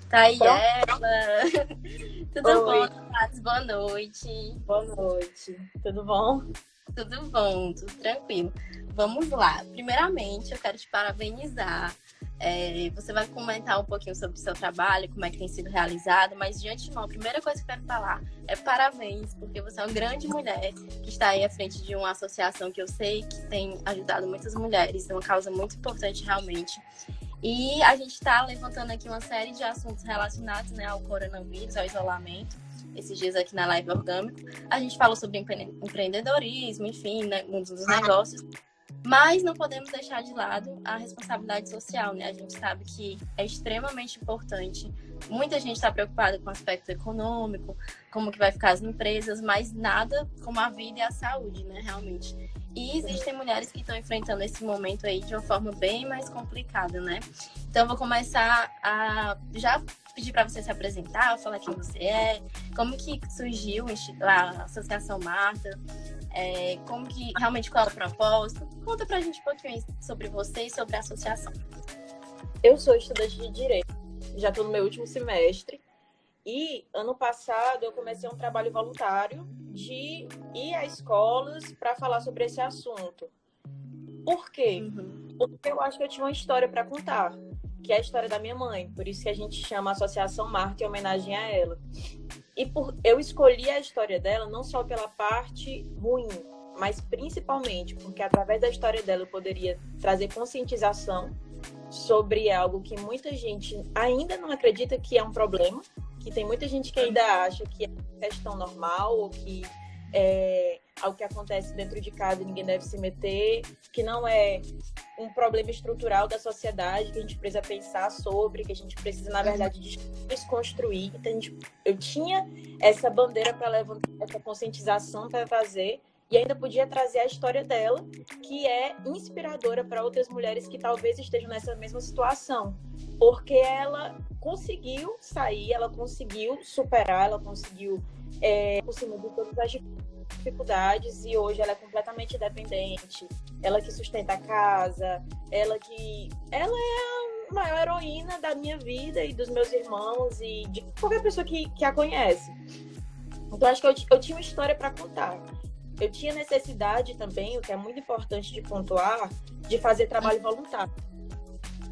Tayela, tudo bom, Oi, Thales? Boa noite. boa noite. Tudo bom? Tudo bom, tudo tranquilo. Vamos lá. Primeiramente, eu quero te parabenizar. Você vai comentar um pouquinho sobre o seu trabalho, como é que tem sido realizado, mas de antemão, a primeira coisa que eu quero falar é parabéns, porque você é uma grande mulher que está aí à frente de uma associação que eu sei que tem ajudado muitas mulheres, é uma causa muito importante realmente. E a gente está levantando aqui uma série de assuntos relacionados, né, ao coronavírus, ao isolamento. Esses dias aqui na Live Orgânico, a gente falou sobre empreendedorismo, enfim, né, mundo dos negócios. Mas não podemos deixar de lado a responsabilidade social, né? A gente sabe que é extremamente importante. Muita gente está preocupada com o aspecto econômico, como que vai ficar as empresas, mas nada como a vida e a saúde, né? Realmente. E existem mulheres que estão enfrentando esse momento aí de uma forma bem mais complicada, né? Então, eu vou começar a já pedir para você se apresentar, falar quem você é, como que surgiu a Associação Marta, como que realmente qual é o propósito. Conta pra gente um pouquinho sobre você e sobre a associação. Eu sou estudante de Direito, já estou no meu último semestre e ano passado eu comecei um trabalho voluntário de ir a escolas para falar sobre esse assunto. Por quê? Porque eu acho que eu tinha uma história para contar, que é a história da minha mãe, por isso que a gente chama a Associação Marta em homenagem a ela. E eu escolhi a história dela não só pela parte ruim, mas principalmente porque através da história dela eu poderia trazer conscientização sobre algo que muita gente ainda não acredita que é um problema, que tem muita gente que ainda acha que é uma questão normal ou que é algo que acontece dentro de casa e ninguém deve se meter, que não é um problema estrutural da sociedade que a gente precisa pensar sobre, que a gente precisa, na verdade, desconstruir. Então, eu tinha essa bandeira para levantar, essa conscientização para fazer, e ainda podia trazer a história dela, que é inspiradora para outras mulheres que talvez estejam nessa mesma situação, porque ela conseguiu sair, ela conseguiu superar, ela conseguiu por cima de todas as dificuldades, e hoje ela é completamente independente, ela que sustenta a casa, ela é a maior heroína da minha vida e dos meus irmãos e de qualquer pessoa que a conhece. Então acho que eu tinha uma história para contar. Eu tinha necessidade também, o que é muito importante de pontuar, de fazer trabalho voluntário,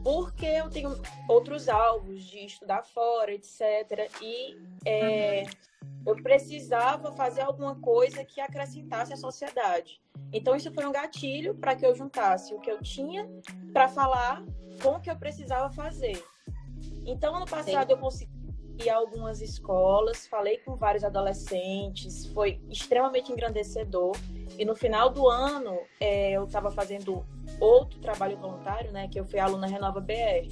porque eu tenho outros alvos de estudar fora, etc. E eu precisava fazer alguma coisa que acrescentasse à sociedade. Então, isso foi um gatilho para que eu juntasse o que eu tinha para falar com o que eu precisava fazer. Então, ano passado, eu consegui ir a algumas escolas, falei com vários adolescentes, foi extremamente engrandecedor. E no final do ano, eu estava fazendo outro trabalho voluntário, né, que eu fui aluna Renova BR.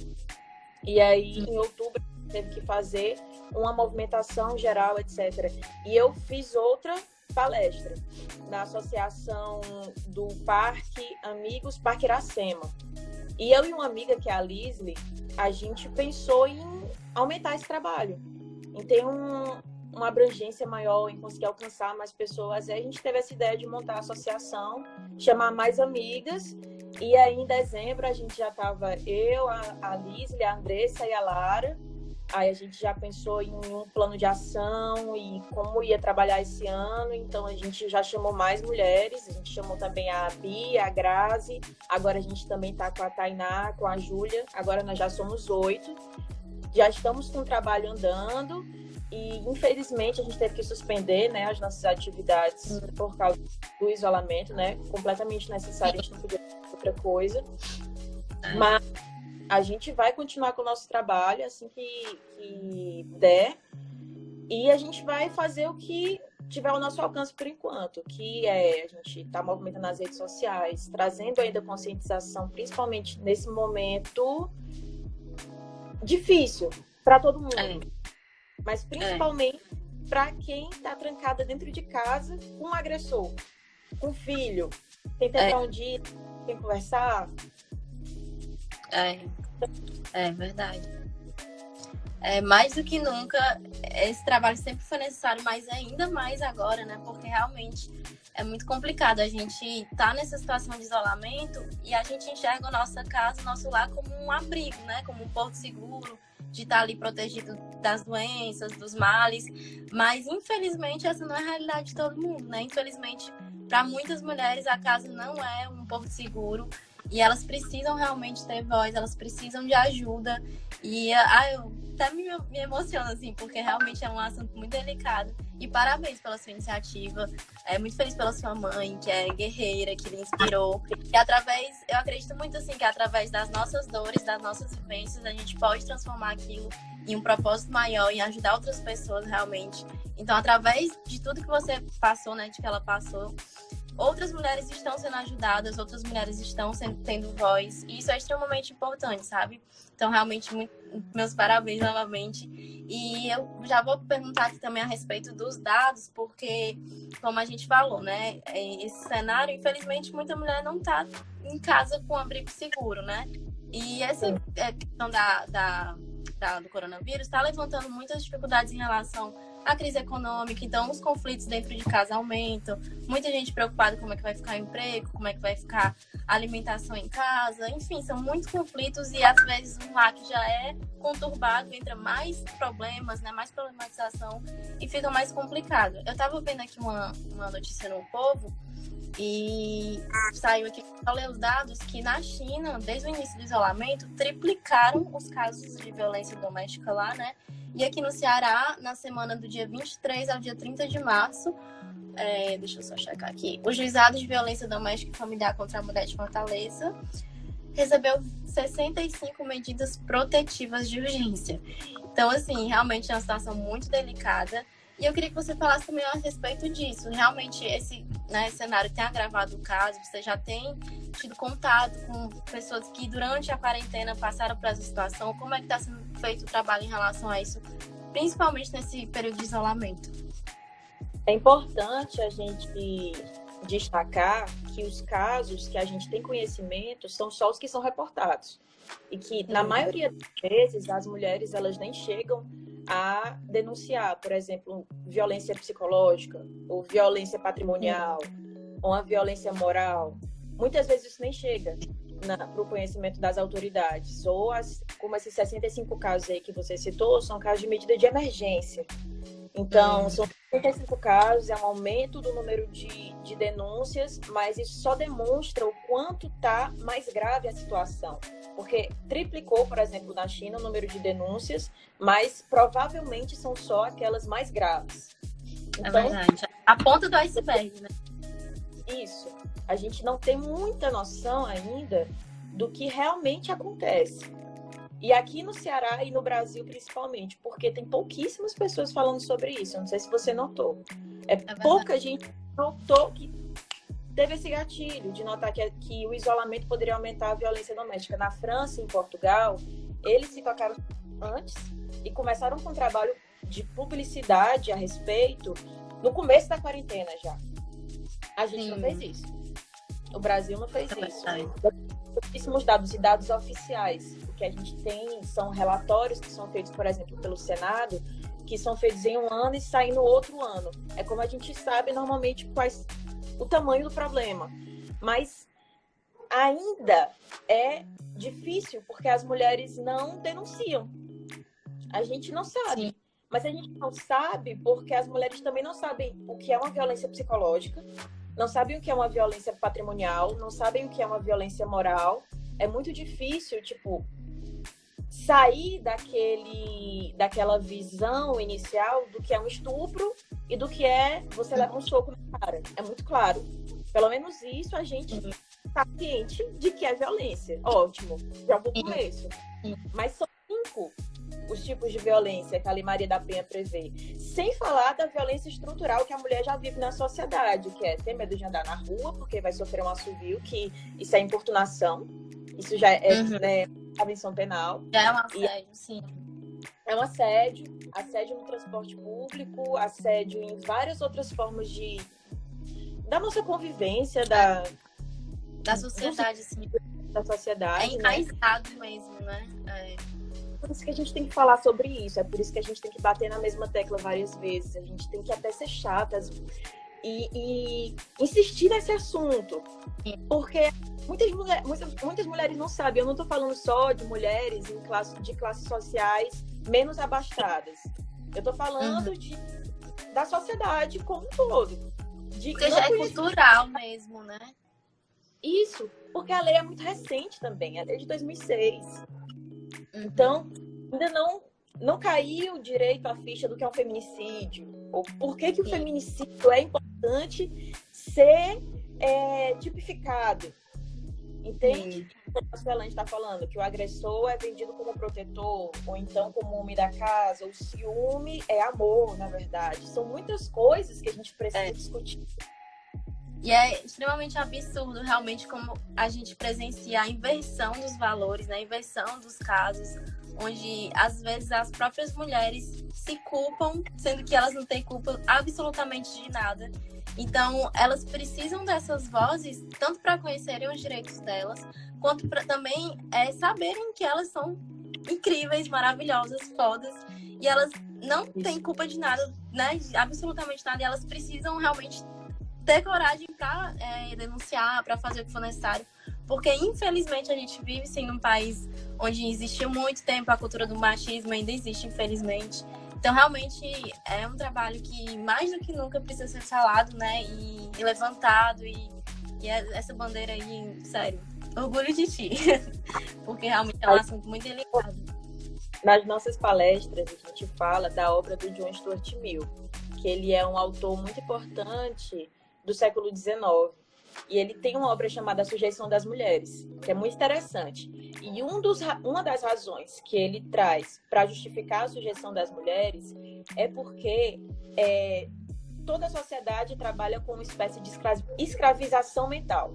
E aí, em outubro, teve que fazer uma movimentação geral, etc. E eu fiz outra palestra na associação do Parque Amigos Parque Iracema. E eu e uma amiga, que é a Lisle, a gente pensou em aumentar esse trabalho, em ter uma abrangência maior, em conseguir alcançar mais pessoas. Aí a gente teve essa ideia de montar a associação, chamar mais amigas. E aí, em dezembro, a gente já estava eu, a Lisle, a Andressa e a Lara. Aí a gente já pensou em um plano de ação e como ia trabalhar esse ano. Então, a gente já chamou mais mulheres. A gente chamou também a Bia, a Grazi. Agora a gente também está com a Tainá, com a Júlia. Agora nós já somos 8. Já estamos com o trabalho andando. E, infelizmente, a gente teve que suspender, né, as nossas atividades por causa do isolamento, né? Completamente necessário, a gente não podia fazer outra coisa. Mas a gente vai continuar com o nosso trabalho assim que der. E a gente vai fazer o que tiver ao nosso alcance por enquanto, que é a gente está movimentando nas redes sociais, trazendo ainda conscientização, principalmente nesse momento difícil para todo mundo. Mas principalmente para quem está trancada dentro de casa com um agressor, com um filho, tem tempo para onde ir, tem que conversar. É verdade. mais do que nunca, esse trabalho sempre foi necessário, mas ainda mais agora, né? Porque realmente é muito complicado. A gente tá nessa situação de isolamento e a gente enxerga a nossa casa, o nosso lar como um abrigo, né? Como um porto seguro, de estar ali protegido das doenças, dos males. Mas, infelizmente, essa não é a realidade de todo mundo, né? Infelizmente, para muitas mulheres, a casa não é um porto seguro. E elas precisam realmente ter voz, elas precisam de ajuda. E eu até me emociono, assim, porque realmente é um assunto muito delicado. E parabéns pela sua iniciativa. Muito feliz pela sua mãe, que é guerreira, que lhe inspirou. E eu acredito muito, assim, que através das nossas dores, das nossas vivências, a gente pode transformar aquilo em um propósito maior, em ajudar outras pessoas realmente. Então, através de tudo que você passou, né, de que ela passou, outras mulheres estão sendo ajudadas, outras mulheres estão tendo voz, e isso é extremamente importante, sabe? Então, realmente, meus parabéns novamente. E eu já vou perguntar aqui também a respeito dos dados, porque, como a gente falou, né? Esse cenário, infelizmente, muita mulher não está em casa com abrigo seguro, né? E essa questão do coronavírus está levantando muitas dificuldades em relação à crise econômica. Então, os conflitos dentro de casa aumentam. Muita gente preocupada como é que vai ficar o emprego, como é que vai ficar a alimentação em casa. Enfim, são muitos conflitos e, às vezes, um lar que já é conturbado entra mais problemas, né, mais problematização e fica mais complicado. Eu estava vendo aqui uma notícia no Povo e saiu aqui, eu ler os dados, que na China, desde o início do isolamento, triplicaram os casos de violência doméstica lá, né? E aqui no Ceará, na semana do dia 23 ao dia 30 de março, deixa eu só checar aqui, o Juizado de Violência Doméstica e Familiar contra a Mulher de Fortaleza recebeu 65 medidas protetivas de urgência. Então, assim, realmente é uma situação muito delicada. E eu queria que você falasse também a respeito disso. Realmente, esse cenário tem agravado o caso? Você já tem tido contato com pessoas que, durante a quarentena, passaram por essa situação? Como é que está sendo feito o trabalho em relação a isso, principalmente nesse período de isolamento? É importante a gente destacar que os casos que a gente tem conhecimento são só os que são reportados. E que, na maioria das vezes, as mulheres elas nem chegam a denunciar, por exemplo, violência psicológica, ou violência patrimonial, ou a violência moral. Muitas vezes isso nem chega para o conhecimento das autoridades. Ou, como esses 65 casos aí que você citou, são casos de medida de emergência. Então, são 65 casos, é um aumento do número de denúncias, mas isso só demonstra o quanto está mais grave a situação. Porque triplicou, por exemplo, na China o número de denúncias, mas provavelmente são só aquelas mais graves. Então, é verdade. A ponta do iceberg, né? Isso. A gente não tem muita noção ainda do que realmente acontece. E aqui no Ceará e no Brasil, principalmente, porque tem pouquíssimas pessoas falando sobre isso. Eu não sei se você notou. Pouca gente notou que teve esse gatilho de notar que o isolamento poderia aumentar a violência doméstica. Na França e em Portugal, eles se tocaram antes e começaram com um trabalho de publicidade a respeito no começo da quarentena já. A gente não fez isso. O Brasil não fez isso. Pouquíssimos dados e dados oficiais. O que a gente tem são relatórios que são feitos, por exemplo, pelo Senado, que são feitos em um ano e saem no outro ano. É como a gente sabe normalmente o tamanho do problema. Mas ainda é difícil porque as mulheres não denunciam. A gente não sabe. Sim. Mas a gente não sabe porque as mulheres também não sabem o que é uma violência psicológica, não sabem o que é uma violência patrimonial, não sabem o que é uma violência moral. É muito difícil, sair daquela visão inicial do que é um estupro e do que é você levar um soco na cara. É muito claro. Pelo menos isso a gente está ciente de que é violência. Ótimo, já vou com isso. Mas são 5 os tipos de violência que a Lei Maria da Penha prevê. Sem falar da violência estrutural que a mulher já vive na sociedade, que é ter medo de andar na rua, porque vai sofrer um assovio, que isso é importunação. Isso já é convenção penal. É um assédio, sim. É um assédio no transporte público, assédio em várias outras formas da nossa convivência, da sociedade, sim. Da sociedade. É enraizado mesmo, né? por isso que a gente tem que falar sobre isso, é por isso que a gente tem que bater na mesma tecla várias vezes, a gente tem que até ser chatas e insistir nesse assunto. Porque muitas mulheres não sabem, eu não estou falando só de mulheres de classes sociais menos abastadas. Eu estou falando da sociedade como um todo. Porque já é cultural mesmo, né? Isso, porque a lei é muito recente também, a lei de 2006. Então, ainda não caiu direito a ficha do que é um feminicídio. Ou por que o feminicídio é importante ser tipificado. Entende? Como a Suelane está falando, que o agressor é vendido como protetor, ou então como homem da casa, o ciúme é amor, na verdade. São muitas coisas que a gente precisa discutir. E é extremamente absurdo, realmente, como a gente presencia a inversão dos valores, né? A inversão dos casos, onde, às vezes, as próprias mulheres se culpam, sendo que elas não têm culpa absolutamente de nada. Então, elas precisam dessas vozes, tanto para conhecerem os direitos delas, quanto para também saberem que elas são incríveis, maravilhosas, fodas, e elas não têm culpa de nada, né? Absolutamente nada, e elas precisam realmente ter coragem para denunciar, para fazer o que for necessário, porque infelizmente a gente vive sim num país onde existiu muito tempo a cultura do machismo, ainda existe, infelizmente. Então realmente é um trabalho que mais do que nunca precisa ser falado, né, e levantado, e essa bandeira aí, sério, orgulho de ti, porque realmente é um assunto muito delicado. Nas nossas palestras a gente fala da obra do John Stuart Mill, que ele é um autor muito importante do século XIX. E ele tem uma obra chamada A Sujeição das Mulheres, que é muito interessante. E uma das razões que ele traz para justificar a sujeição das mulheres é porque toda a sociedade trabalha com uma espécie de escravização mental.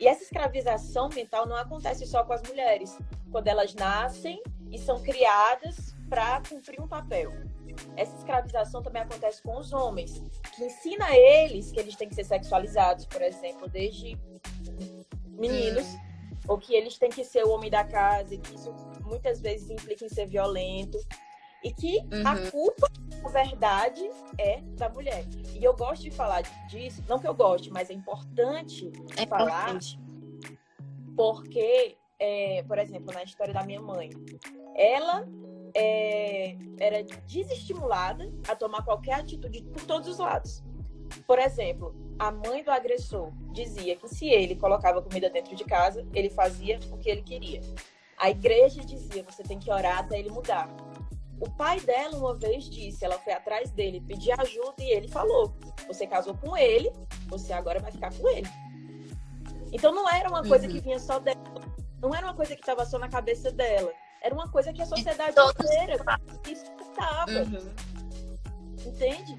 E essa escravização mental não acontece só com as mulheres, quando elas nascem e são criadas para cumprir um papel. Essa escravização também acontece com os homens, que ensina a eles que eles têm que ser sexualizados, por exemplo, desde meninos, ou que eles têm que ser o homem da casa, e que isso muitas vezes implica em ser violento, e que a culpa, na verdade, é da mulher. E eu gosto de falar disso, não que eu goste, mas é importante falar, porque, por exemplo, na história da minha mãe, ela era desestimulada a tomar qualquer atitude por todos os lados. Por exemplo, a mãe do agressor dizia que se ele colocava comida dentro de casa, ele fazia o que ele queria. A igreja dizia, você tem que orar até ele mudar. O pai dela uma vez disse, ela foi atrás dele, pedir ajuda e ele falou, você casou com ele, você agora vai ficar com ele. Então não era uma coisa que vinha só dela, não era uma coisa que estava só na cabeça dela. Era uma coisa que a sociedade inteira escutava. Entende?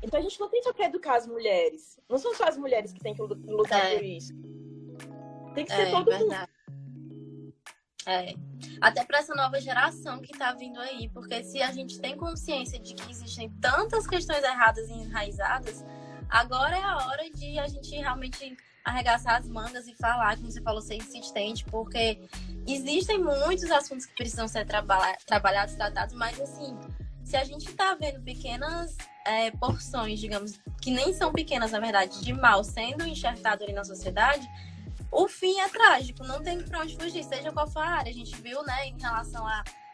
Então a gente não tem só que educar as mulheres. Não são só as mulheres que têm que lutar por isso. Tem que ser todo mundo. Até para essa nova geração que está vindo aí. Porque se a gente tem consciência de que existem tantas questões erradas e enraizadas, agora é a hora de a gente realmente arregaçar as mangas e falar, como você falou, ser insistente, porque existem muitos assuntos que precisam ser trabalhados, tratados, mas assim, se a gente tá vendo pequenas porções, digamos, que nem são pequenas, na verdade, de mal sendo enxertado ali na sociedade, o fim é trágico, não tem pra onde fugir, seja qual for a área. A gente viu, né, em relação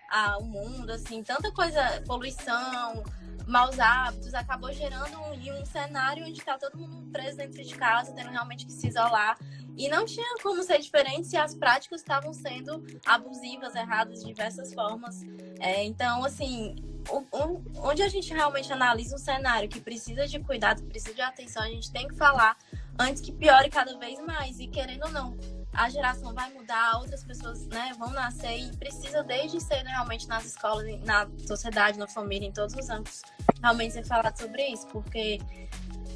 ao mundo, assim, tanta coisa, poluição, maus hábitos, acabou gerando um cenário onde está todo mundo preso dentro de casa, tendo realmente que se isolar. E não tinha como ser diferente se as práticas estavam sendo abusivas, erradas de diversas formas. Então, assim, onde a gente realmente analisa um cenário que precisa de cuidado, precisa de atenção, a gente tem que falar antes que piore cada vez mais. E querendo ou não, a geração vai mudar, outras pessoas, né, vão nascer e precisa desde cedo realmente nas escolas, na sociedade, na família, em todos os âmbitos, realmente ser falado sobre isso, porque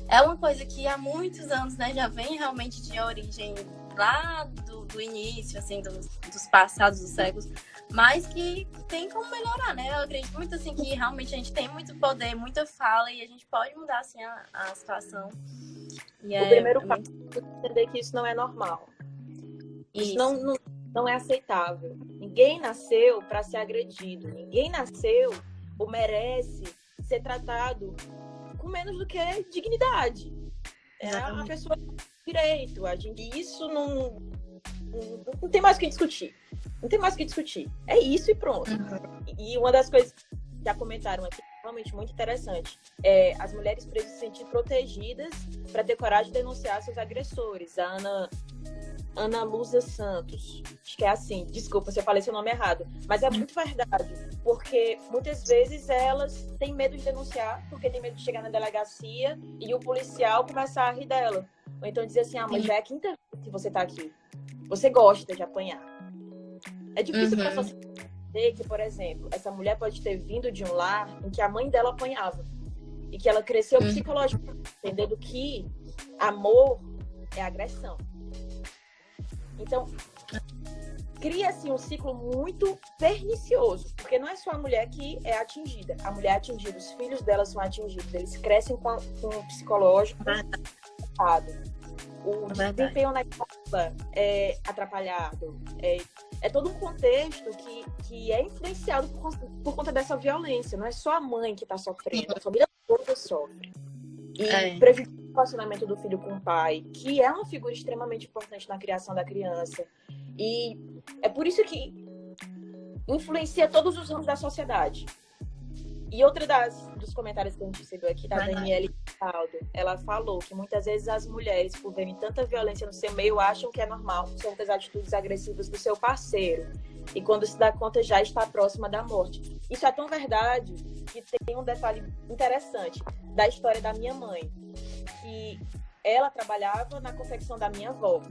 é uma coisa que há muitos anos, né, já vem realmente de origem lá do início, assim, dos passados, dos séculos, mas que tem como melhorar, né? Eu acredito muito, assim, que realmente a gente tem muito poder, muita fala e a gente pode mudar, assim, a situação. E o primeiro passo é entender que isso não é normal. Isso não não é aceitável. Ninguém nasceu para ser agredido. Ninguém nasceu ou merece ser tratado com menos do que dignidade. É a pessoa tem direito. Isso não tem mais o que discutir. Não tem mais o que discutir. É isso e pronto. E uma das coisas que já comentaram aqui, realmente muito interessante, é as mulheres precisam se sentir protegidas para ter coragem de denunciar seus agressores. A Ana Luza Santos, acho que é assim, desculpa se eu falei seu nome errado, mas é muito verdade, porque muitas vezes elas têm medo de denunciar, porque tem medo de chegar na delegacia e o policial começar a rir dela. Ou então dizer assim, mas já é a quinta vez que você tá aqui. Você gosta de apanhar. É difícil para a sociedade entender que, por exemplo, essa mulher pode ter vindo de um lar em que a mãe dela apanhava. E que ela cresceu psicologicamente, entendendo que amor é agressão. Então, cria-se um ciclo muito pernicioso, porque não é só a mulher que é atingida. A mulher é atingida, os filhos dela são atingidos, eles crescem com um psicológico errado. O desempenho na escola é atrapalhado. É todo um contexto que é influenciado por conta dessa violência. Não é só a mãe que está sofrendo, a família toda sofre. E prejudica o relacionamento do filho com o pai, que é uma figura extremamente importante na criação da criança. E é por isso que influencia todos os ramos da sociedade. E outra dos comentários que a gente recebeu aqui, da Daniele Aldo, ela falou que muitas vezes as mulheres, por verem tanta violência no seu meio, acham que é normal certas atitudes agressivas do seu parceiro. E quando se dá conta, já está próxima da morte. Isso é tão verdade que tem um detalhe interessante da história da minha mãe, que ela trabalhava na confecção da minha avó.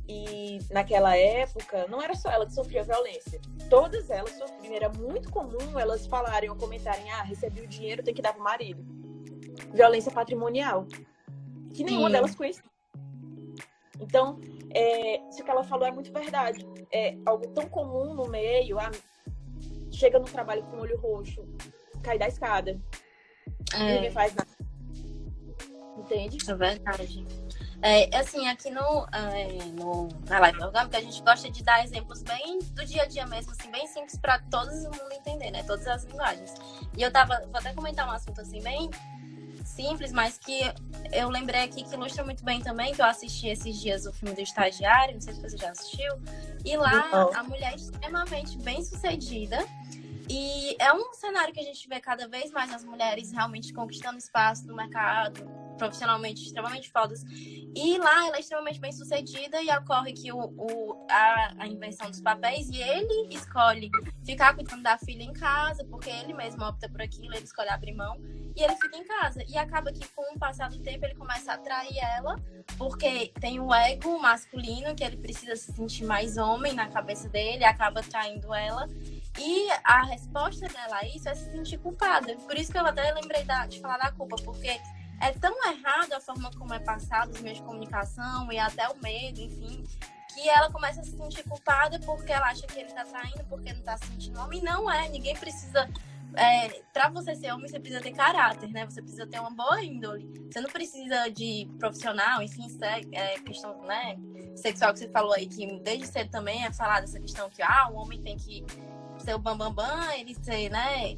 E naquela época, não era só ela que sofria violência. Todas elas sofriam. Era muito comum elas falarem ou comentarem: recebi o dinheiro, tem que dar pro marido. Violência patrimonial. Que nenhuma delas conhecia. Então, isso que ela falou é muito verdade. É algo tão comum no meio. Chega no trabalho com o olho roxo, cai da escada. Ninguém faz nada. Entende? É verdade. Assim, aqui na Live Orgânica, a gente gosta de dar exemplos bem do dia a dia mesmo, assim, bem simples para todo mundo entender, né? Todas as linguagens. E vou até comentar um assunto assim, bem simples, mas que eu lembrei aqui que ilustra muito bem também, que eu assisti esses dias o filme do Estagiário, não sei se você já assistiu, e lá a mulher é extremamente bem sucedida. E é um cenário que a gente vê cada vez mais as mulheres realmente conquistando espaço no mercado, profissionalmente extremamente fodas. E lá ela é extremamente bem sucedida e ocorre que a inversão dos papéis, e ele escolhe ficar cuidando da filha em casa, porque ele mesmo opta por aquilo, ele escolhe abrir mão e ele fica em casa. E acaba que com o passar do tempo ele começa a atrair ela, porque tem o ego masculino, que ele precisa se sentir mais homem na cabeça dele, acaba atraindo ela. E a resposta dela a isso é se sentir culpada. Por isso que eu até lembrei de falar da culpa, porque é tão errado a forma como é passado os meios de comunicação e até o medo, enfim, que ela começa a se sentir culpada porque ela acha que ele tá traindo, porque não tá se sentindo homem. E não é, ninguém precisa... Pra você ser homem, você precisa ter caráter, né? Você precisa ter uma boa índole. Você não precisa de profissional, enfim, questão, né, sexual que você falou aí, que desde cedo também é falado essa questão que o homem tem que ser o bambambam, ele ser, né,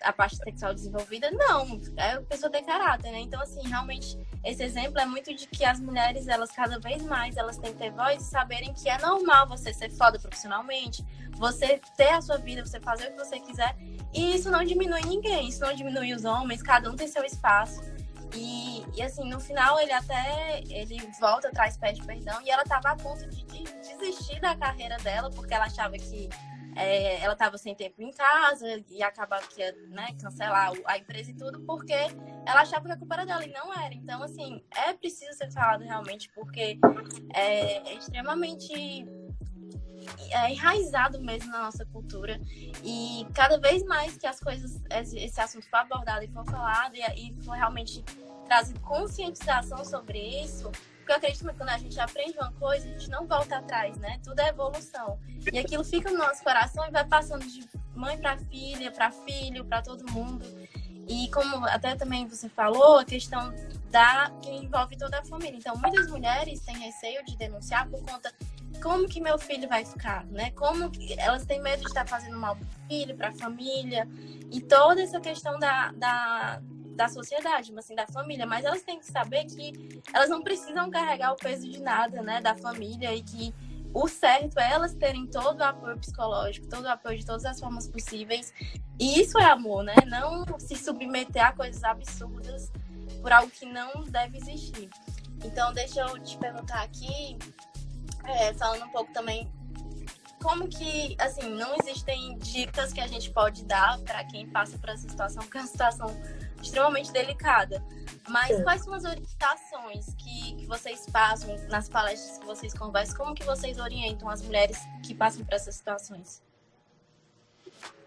a parte sexual desenvolvida. Não, a pessoa ter caráter, né? Então, assim, realmente, esse exemplo é muito de que as mulheres, elas cada vez mais, elas têm que ter voz e saberem que é normal você ser foda profissionalmente, você ter a sua vida, você fazer o que você quiser, e isso não diminui ninguém, isso não diminui os homens, cada um tem seu espaço. E assim, no final, ele volta, pede perdão, e ela tava a ponto de desistir da carreira dela, porque ela achava que ela estava sem tempo em casa e acabava que ia, né, cancelar a empresa e tudo, porque ela achava que a culpa era dela e não era. Então, assim, é preciso ser falado realmente, porque é extremamente enraizado mesmo na nossa cultura. E cada vez mais que as coisas, esse assunto for abordado e for falado e for realmente trazido conscientização sobre isso, porque eu acredito que quando a gente aprende uma coisa, a gente não volta atrás, né? Tudo é evolução. E aquilo fica no nosso coração e vai passando de mãe para filha, para filho, para todo mundo. E como até também você falou, a questão que envolve toda a família. Então, muitas mulheres têm receio de denunciar por conta como que meu filho vai ficar, né? Como que elas têm medo de estar fazendo mal para o filho, para a família, e toda essa questão da sociedade, assim, da família. Mas elas têm que saber que elas não precisam carregar o peso de nada, né, da família, e que o certo é elas terem todo o apoio psicológico, todo o apoio de todas as formas possíveis. E isso é amor, né? Não se submeter a coisas absurdas por algo que não deve existir. Então, deixa eu te perguntar aqui, falando um pouco também, como que, assim, não existem dicas que a gente pode dar para quem passa por essa situação, porque é uma situação extremamente delicada. Mas quais são as orientações que vocês passam nas palestras que vocês conversam? Como que vocês orientam as mulheres que passam por essas situações?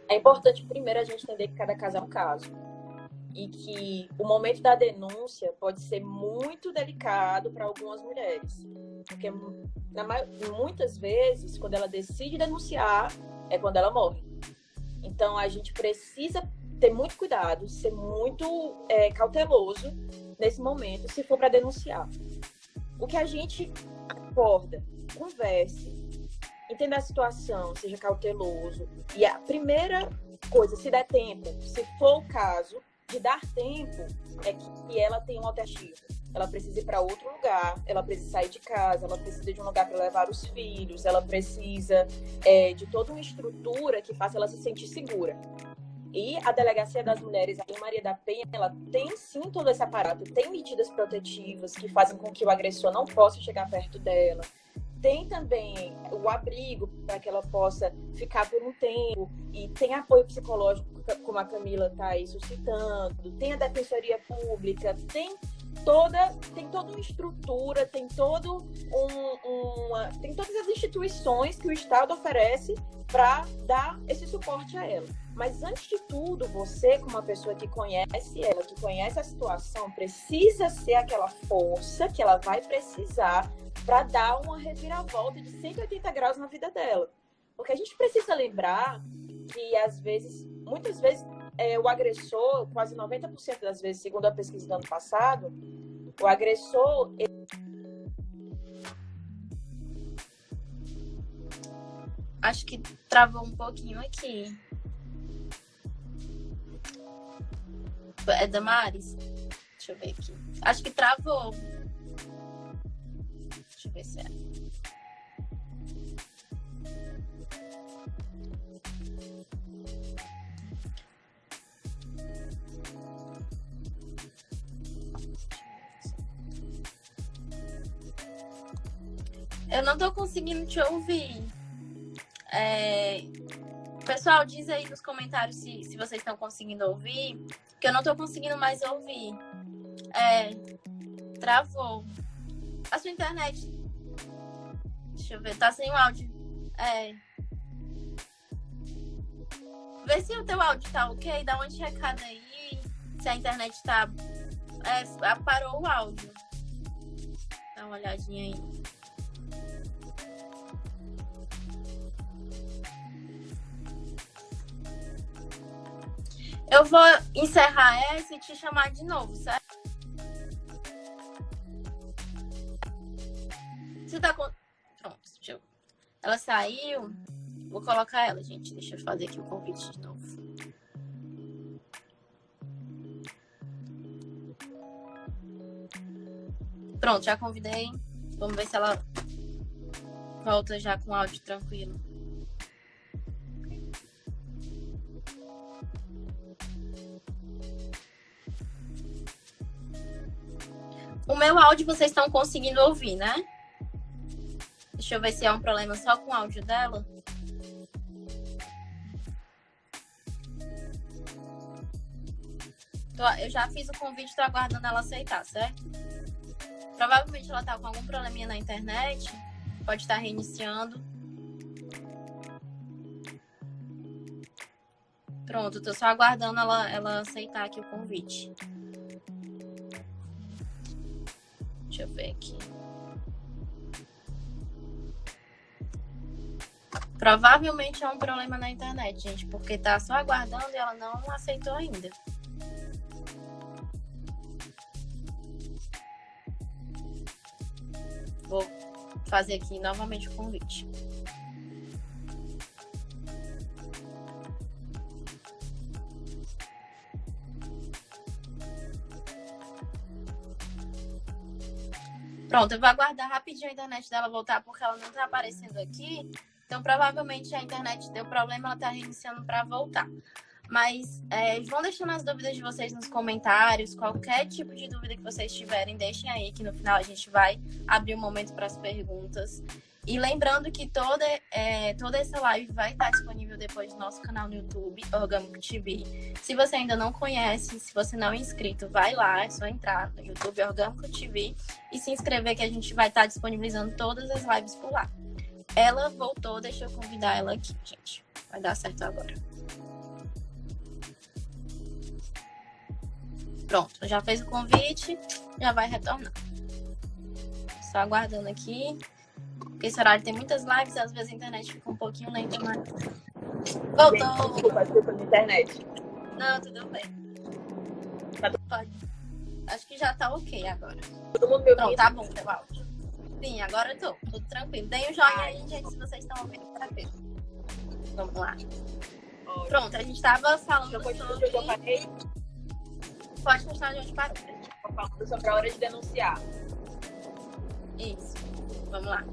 É importante, primeiro, a gente entender que cada caso é um caso. E que o momento da denúncia pode ser muito delicado para algumas mulheres. Porque muitas vezes, quando ela decide denunciar, é quando ela morre. Então, a gente precisa ter muito cuidado, ser muito cauteloso nesse momento, se for para denunciar. O que a gente acorda, converse, entenda a situação, seja cauteloso. E a primeira coisa, se der tempo, se for o caso, de dar tempo, é que ela tenha uma alternativa. Ela precisa ir para outro lugar, ela precisa sair de casa, ela precisa de um lugar para levar os filhos, ela precisa de toda uma estrutura que faça ela se sentir segura. E a Delegacia das Mulheres, a Maria da Penha, ela tem sim todo esse aparato, tem medidas protetivas que fazem com que o agressor não possa chegar perto dela. Tem também o abrigo para que ela possa ficar por um tempo, e tem apoio psicológico, como a Camila está aí suscitando, tem a Defensoria Pública, tem toda uma estrutura, tem todas as instituições que o Estado oferece para dar esse suporte a ela. Mas, antes de tudo, você, como uma pessoa que conhece ela, que conhece a situação, precisa ser aquela força que ela vai precisar para dar uma reviravolta de 180 graus na vida dela. Porque a gente precisa lembrar que, muitas vezes, o agressor, quase 90% das vezes, segundo a pesquisa do ano passado, o agressor... Acho que travou um pouquinho aqui. É Damares? Deixa eu ver aqui. Acho que travou. Deixa eu ver se é. Eu não tô conseguindo te ouvir. Pessoal, diz aí nos comentários se vocês estão conseguindo ouvir, que eu não tô conseguindo mais ouvir. Travou. A sua internet... Deixa eu ver, tá sem o áudio. Vê se o teu áudio tá ok, dá um checada aí. Se a internet tá... parou o áudio. Dá uma olhadinha aí. Eu vou encerrar essa e te chamar de novo, certo? Você tá com... Pronto, deixa eu... Ela saiu. Vou colocar ela, gente. Deixa eu fazer aqui o convite de novo. Pronto, já convidei. Vamos ver se ela volta já com áudio tranquilo. O meu áudio vocês estão conseguindo ouvir, né? Deixa eu ver se é um problema só com o áudio dela. Eu já fiz o convite, tô aguardando ela aceitar, certo? Provavelmente ela tá com algum probleminha na internet. Pode estar reiniciando. Pronto, tô só aguardando ela aceitar aqui o convite. Deixa eu ver aqui. Provavelmente é um problema na internet, gente, porque tá só aguardando e ela não aceitou ainda. Vou fazer aqui novamente o convite. Pronto, eu vou aguardar rapidinho a internet dela voltar, porque ela não está aparecendo aqui. Então, provavelmente a internet deu problema, ela está reiniciando para voltar. Mas vão deixando as dúvidas de vocês nos comentários. Qualquer tipo de dúvida que vocês tiverem, deixem aí, que no final a gente vai abrir um momento para as perguntas. E lembrando que toda essa live vai estar disponível depois no nosso canal no YouTube, Orgânico TV. Se você ainda não conhece, se você não é inscrito, vai lá, é só entrar no YouTube Orgânico TV e se inscrever, que a gente vai estar disponibilizando todas as lives por lá. Ela voltou, deixa eu convidar ela aqui, gente. Vai dar certo agora. Pronto, já fez o convite, já vai retornar. Só aguardando aqui. Porque esse horário tem muitas lives e às vezes a internet fica um pouquinho lenta, mas... Voltou! Desculpa na internet. Não, tudo bem. Pode. Acho que já tá ok agora. Todo mundo me ouvindo? Pronto, tá bom, teu áudio. Sim, agora eu tô. Tudo tranquilo. Deem um joinha aí, gente, se vocês estão ouvindo pra ver. Vamos lá. Pronto, a gente tava falando sobre... Pode continuar de onde parou. Falando sobre a hora de denunciar. Isso. Vamos lá.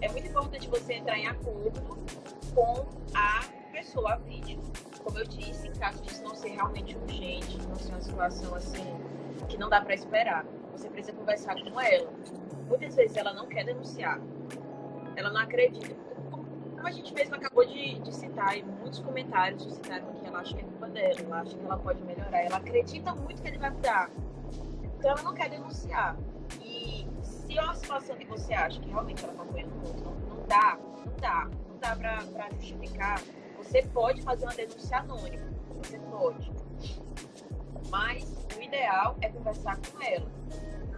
É muito importante você entrar em acordo com a pessoa, a vítima. Como eu disse, em caso disso não ser realmente urgente, não ser uma situação assim que não dá para esperar, você precisa conversar com ela. Muitas vezes ela não quer denunciar, ela não acredita. Como a gente mesmo acabou de citar, e muitos comentários citaram que ela acha que é culpa dela, ela acha que ela pode melhorar, ela acredita muito que ele vai mudar. Então ela não quer denunciar. E se é uma situação que você acha que realmente ela está apoiando muito, não dá para justificar, você pode fazer uma denúncia anônima, você pode. Mas o ideal é conversar com ela.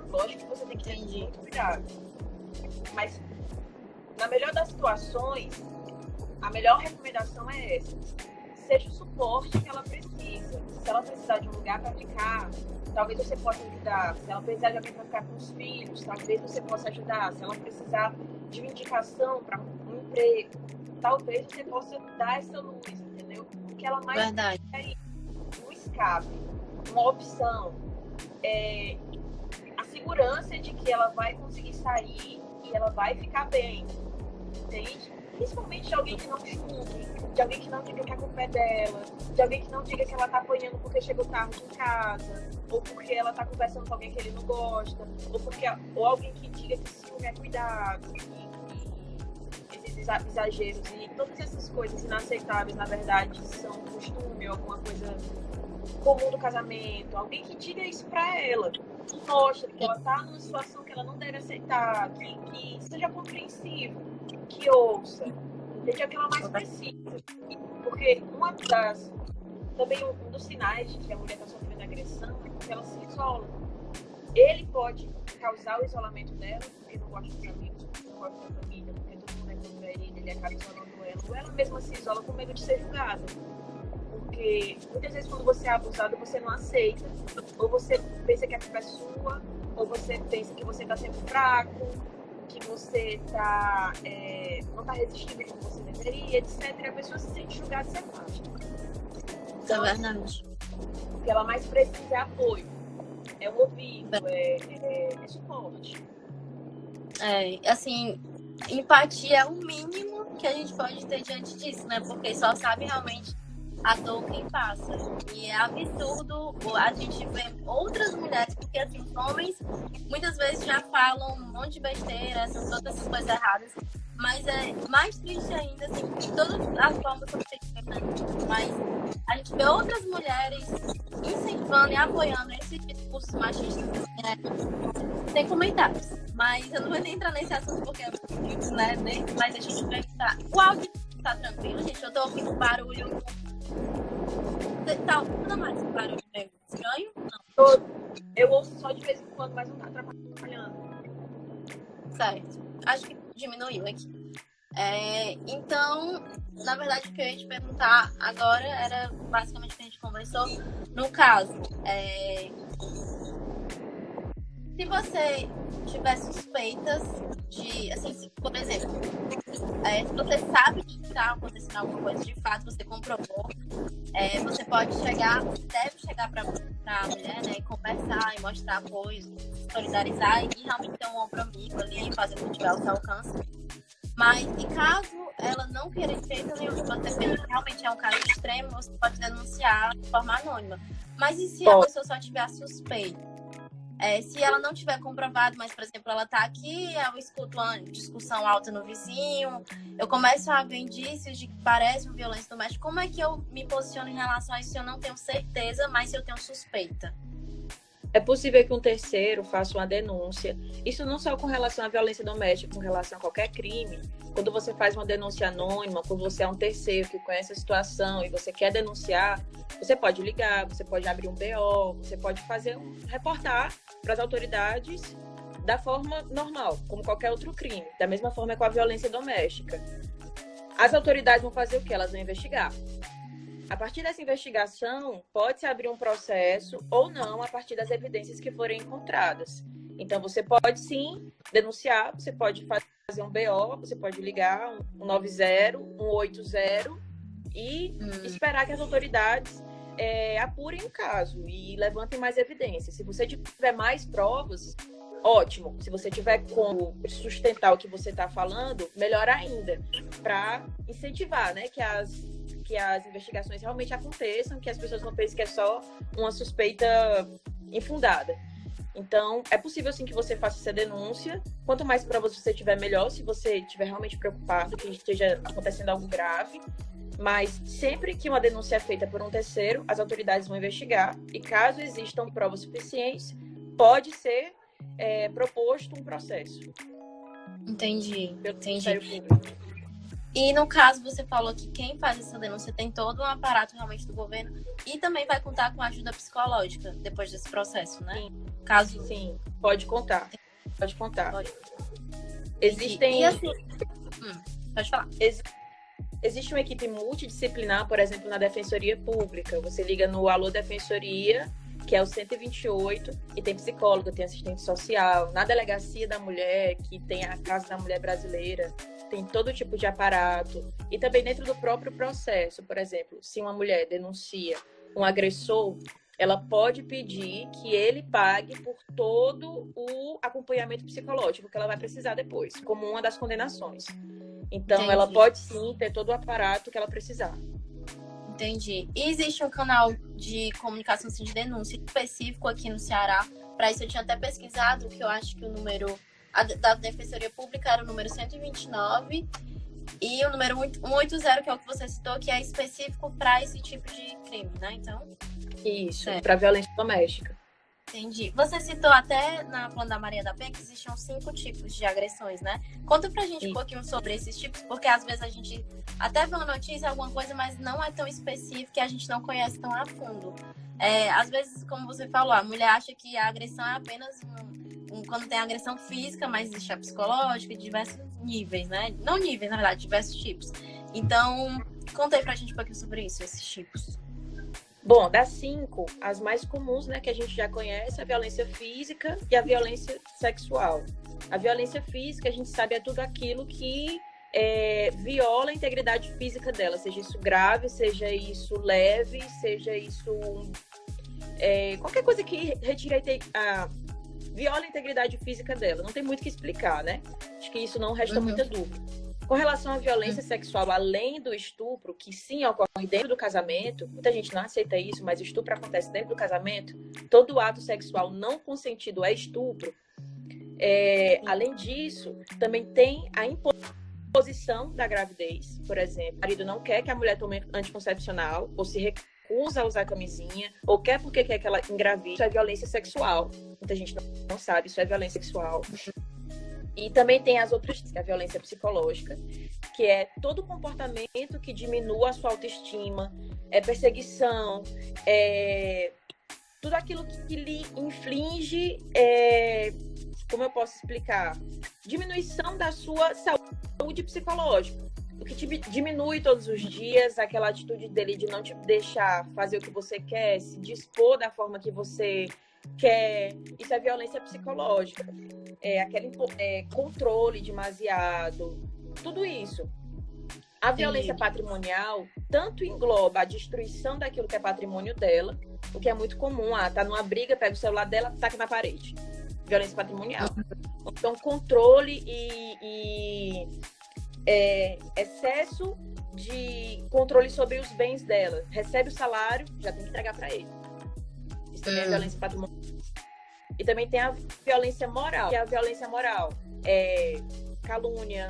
Lógico que você tem que ter muito cuidado. Mas na melhor das situações, a melhor recomendação é essa. Seja o suporte que ela precisa. Se ela precisar de um lugar para ficar, talvez você possa ajudar. Se ela precisar de alguém para ficar com os filhos, talvez você possa ajudar. Se ela precisar de uma indicação para um emprego, talvez você possa dar essa luz, entendeu? O que ela mais quer é um escape, uma opção. A segurança de que ela vai conseguir sair e ela vai ficar bem, entende? Principalmente de alguém que não julgue, de alguém que não diga que a culpa é dela, de alguém que não diga que ela tá apanhando porque chegou tarde em casa, ou porque ela tá conversando com alguém que ele não gosta, ou alguém que diga que ciúme é cuidado, e esses exageros e todas essas coisas inaceitáveis, na verdade, são costume ou alguma coisa comum do casamento. Alguém que diga isso pra ela, que mostre que ela tá numa situação que ela não deve aceitar, que seja compreensivo, que ouça, entende? É o que ela mais precisa. Porque também um dos sinais de que a mulher está sofrendo agressão é porque ela se isola. Ele pode causar o isolamento dela, porque não gosta dos amigos, porque não gosta da família, porque todo mundo é contra ele acaba isolando ela. Ou ela mesma se isola com medo de ser julgada. Porque muitas vezes quando você é abusado, você não aceita. Ou você pensa que a culpa é sua, ou você pensa que você está sendo fraco, que você não está resistindo como você deveria, etc. E a pessoa se sente julgada e se afasta. Então, é verdade. O que ela mais precisa é apoio. É o ouvido, é suporte. Assim, empatia é o mínimo que a gente pode ter diante disso, né? Porque só sabe realmente a dor quem passa. E é absurdo a gente ver outras mulheres, porque assim, os homens muitas vezes já falam um monte de besteira, são todas essas coisas erradas, mas é mais triste ainda, assim, de todas as formas como tem, né? Mas a gente vê outras mulheres incentivando e apoiando esses discursos machistas, sem comentários. Mas eu não vou nem entrar nesse assunto porque é muito, né? Mas a gente vai estar. O áudio tá tranquilo, gente. Eu tô ouvindo barulho. Tá ouvindo mais barulho meio estranho? Não. Eu ouço só de vez em quando, mas não tá atrapalhando. Certo. Acho que diminuiu aqui. Então, na verdade, o que eu ia te perguntar agora era basicamente o que a gente conversou. No caso, Se você tiver suspeitas de, assim, por exemplo, se você sabe que está acontecendo alguma coisa de fato, você comprovou, você pode chegar, deve chegar para a mulher, né, e conversar e mostrar apoio, solidarizar e realmente ter um ombro amigo ali, fazer o que tiver ao seu alcance. Mas, e caso ela não queira de jeito nenhum que você veja que realmente é um caso extremo, você pode denunciar de forma anônima. Mas e se a pessoa só tiver suspeita? Se ela não tiver comprovado, mas, por exemplo, ela está aqui, eu escuto uma discussão alta no vizinho, eu começo a ver indícios de que parece uma violência doméstica, como é que eu me posiciono em relação a isso se eu não tenho certeza, mas se eu tenho suspeita? É possível que um terceiro faça uma denúncia. Isso não só com relação à violência doméstica, com relação a qualquer crime. Quando você faz uma denúncia anônima, quando você é um terceiro que conhece a situação e você quer denunciar, você pode ligar, você pode abrir um BO, você pode reportar para as autoridades da forma normal, como qualquer outro crime. Da mesma forma com a violência doméstica. As autoridades vão fazer o quê? Elas vão investigar. A partir dessa investigação, pode-se abrir um processo ou não a partir das evidências que forem encontradas. Então, você pode sim denunciar, você pode fazer um BO, você pode ligar 190, 180 e esperar que as autoridades apurem o caso e levantem mais evidências. Se você tiver mais provas, ótimo. Se você tiver como sustentar o que você está falando, melhor ainda, para incentivar, né, que as investigações realmente aconteçam, que as pessoas não pensem que é só uma suspeita infundada. Então, é possível sim que você faça essa denúncia. Quanto mais provas você tiver, melhor, se você estiver realmente preocupado que esteja acontecendo algo grave. Mas sempre que uma denúncia é feita por um terceiro, as autoridades vão investigar e caso existam provas suficientes, pode ser proposto um processo. Entendi. Pelo Ministério Público. E no caso, você falou que quem faz essa denúncia tem todo um aparato realmente do governo e também vai contar com ajuda psicológica depois desse processo, né? Sim, pode contar. Pode contar. Existem... E assim... pode falar. Existe uma equipe multidisciplinar, por exemplo, na Defensoria Pública. Você liga no Alô Defensoria, que é o 128, e tem psicólogo, tem assistente social. Na Delegacia da Mulher, que tem a Casa da Mulher Brasileira, tem todo tipo de aparato. E também dentro do próprio processo, por exemplo, se uma mulher denuncia um agressor, ela pode pedir que ele pague por todo o acompanhamento psicológico que ela vai precisar depois, como uma das condenações. Então, Entendi. Ela pode sim ter todo o aparato que ela precisar. Entendi. E existe um canal de comunicação assim, de denúncia específico aqui no Ceará? Para isso eu tinha até pesquisado, que eu acho que o número da Defensoria Pública era o número 129 e o número 180, que é o que você citou, que é específico para esse tipo de crime, né? Então, isso, para violência doméstica. Entendi. Você citou até na plano da Maria da Penha que existiam 5 tipos de agressões, né? Conta pra gente um pouquinho sobre esses tipos, porque às vezes a gente até vê uma notícia, alguma coisa, mas não é tão específica e a gente não conhece tão a fundo. Às vezes, como você falou, a mulher acha que a agressão é apenas quando tem agressão física, mas existe a psicológica de diversos níveis, né? Não níveis, na verdade, diversos tipos. Então, conta aí pra gente um pouquinho sobre isso, esses tipos. Bom, das 5, as mais comuns, né, que a gente já conhece, a violência física e a violência sexual. A violência física, a gente sabe, é tudo aquilo que viola a integridade física dela, seja isso grave, seja isso leve, seja isso qualquer coisa que retire viola a integridade física dela. Não tem muito o que explicar, né? Acho que isso não resta muita dúvida. Com relação à violência sexual, além do estupro, que sim ocorre dentro do casamento, muita gente não aceita isso, mas o estupro acontece dentro do casamento, todo ato sexual não consentido é estupro. Além disso, também tem a imposição da gravidez, por exemplo. O marido não quer que a mulher tome anticoncepcional, ou se recusa a usar camisinha, ou quer porque quer que ela engravide. Isso é violência sexual. Muita gente não sabe, isso é violência sexual. E também tem as outras, que é a violência psicológica, que é todo comportamento que diminua a sua autoestima, perseguição, tudo aquilo que lhe inflige, como eu posso explicar, diminuição da sua saúde psicológica. O que te diminui todos os dias, aquela atitude dele de não te deixar fazer o que você quer, se dispor da forma que você isso é violência psicológica, aquele controle demasiado, tudo isso. A violência patrimonial tanto engloba a destruição daquilo que é patrimônio dela, o que é muito comum, tá numa briga, pega o celular dela, taca na parede. Violência patrimonial. Então, controle e excesso de controle sobre os bens dela. Recebe o salário, já tem que entregar para ele. Isso também é violência patrimonial. E também tem a violência moral. Que é a violência moral calúnia,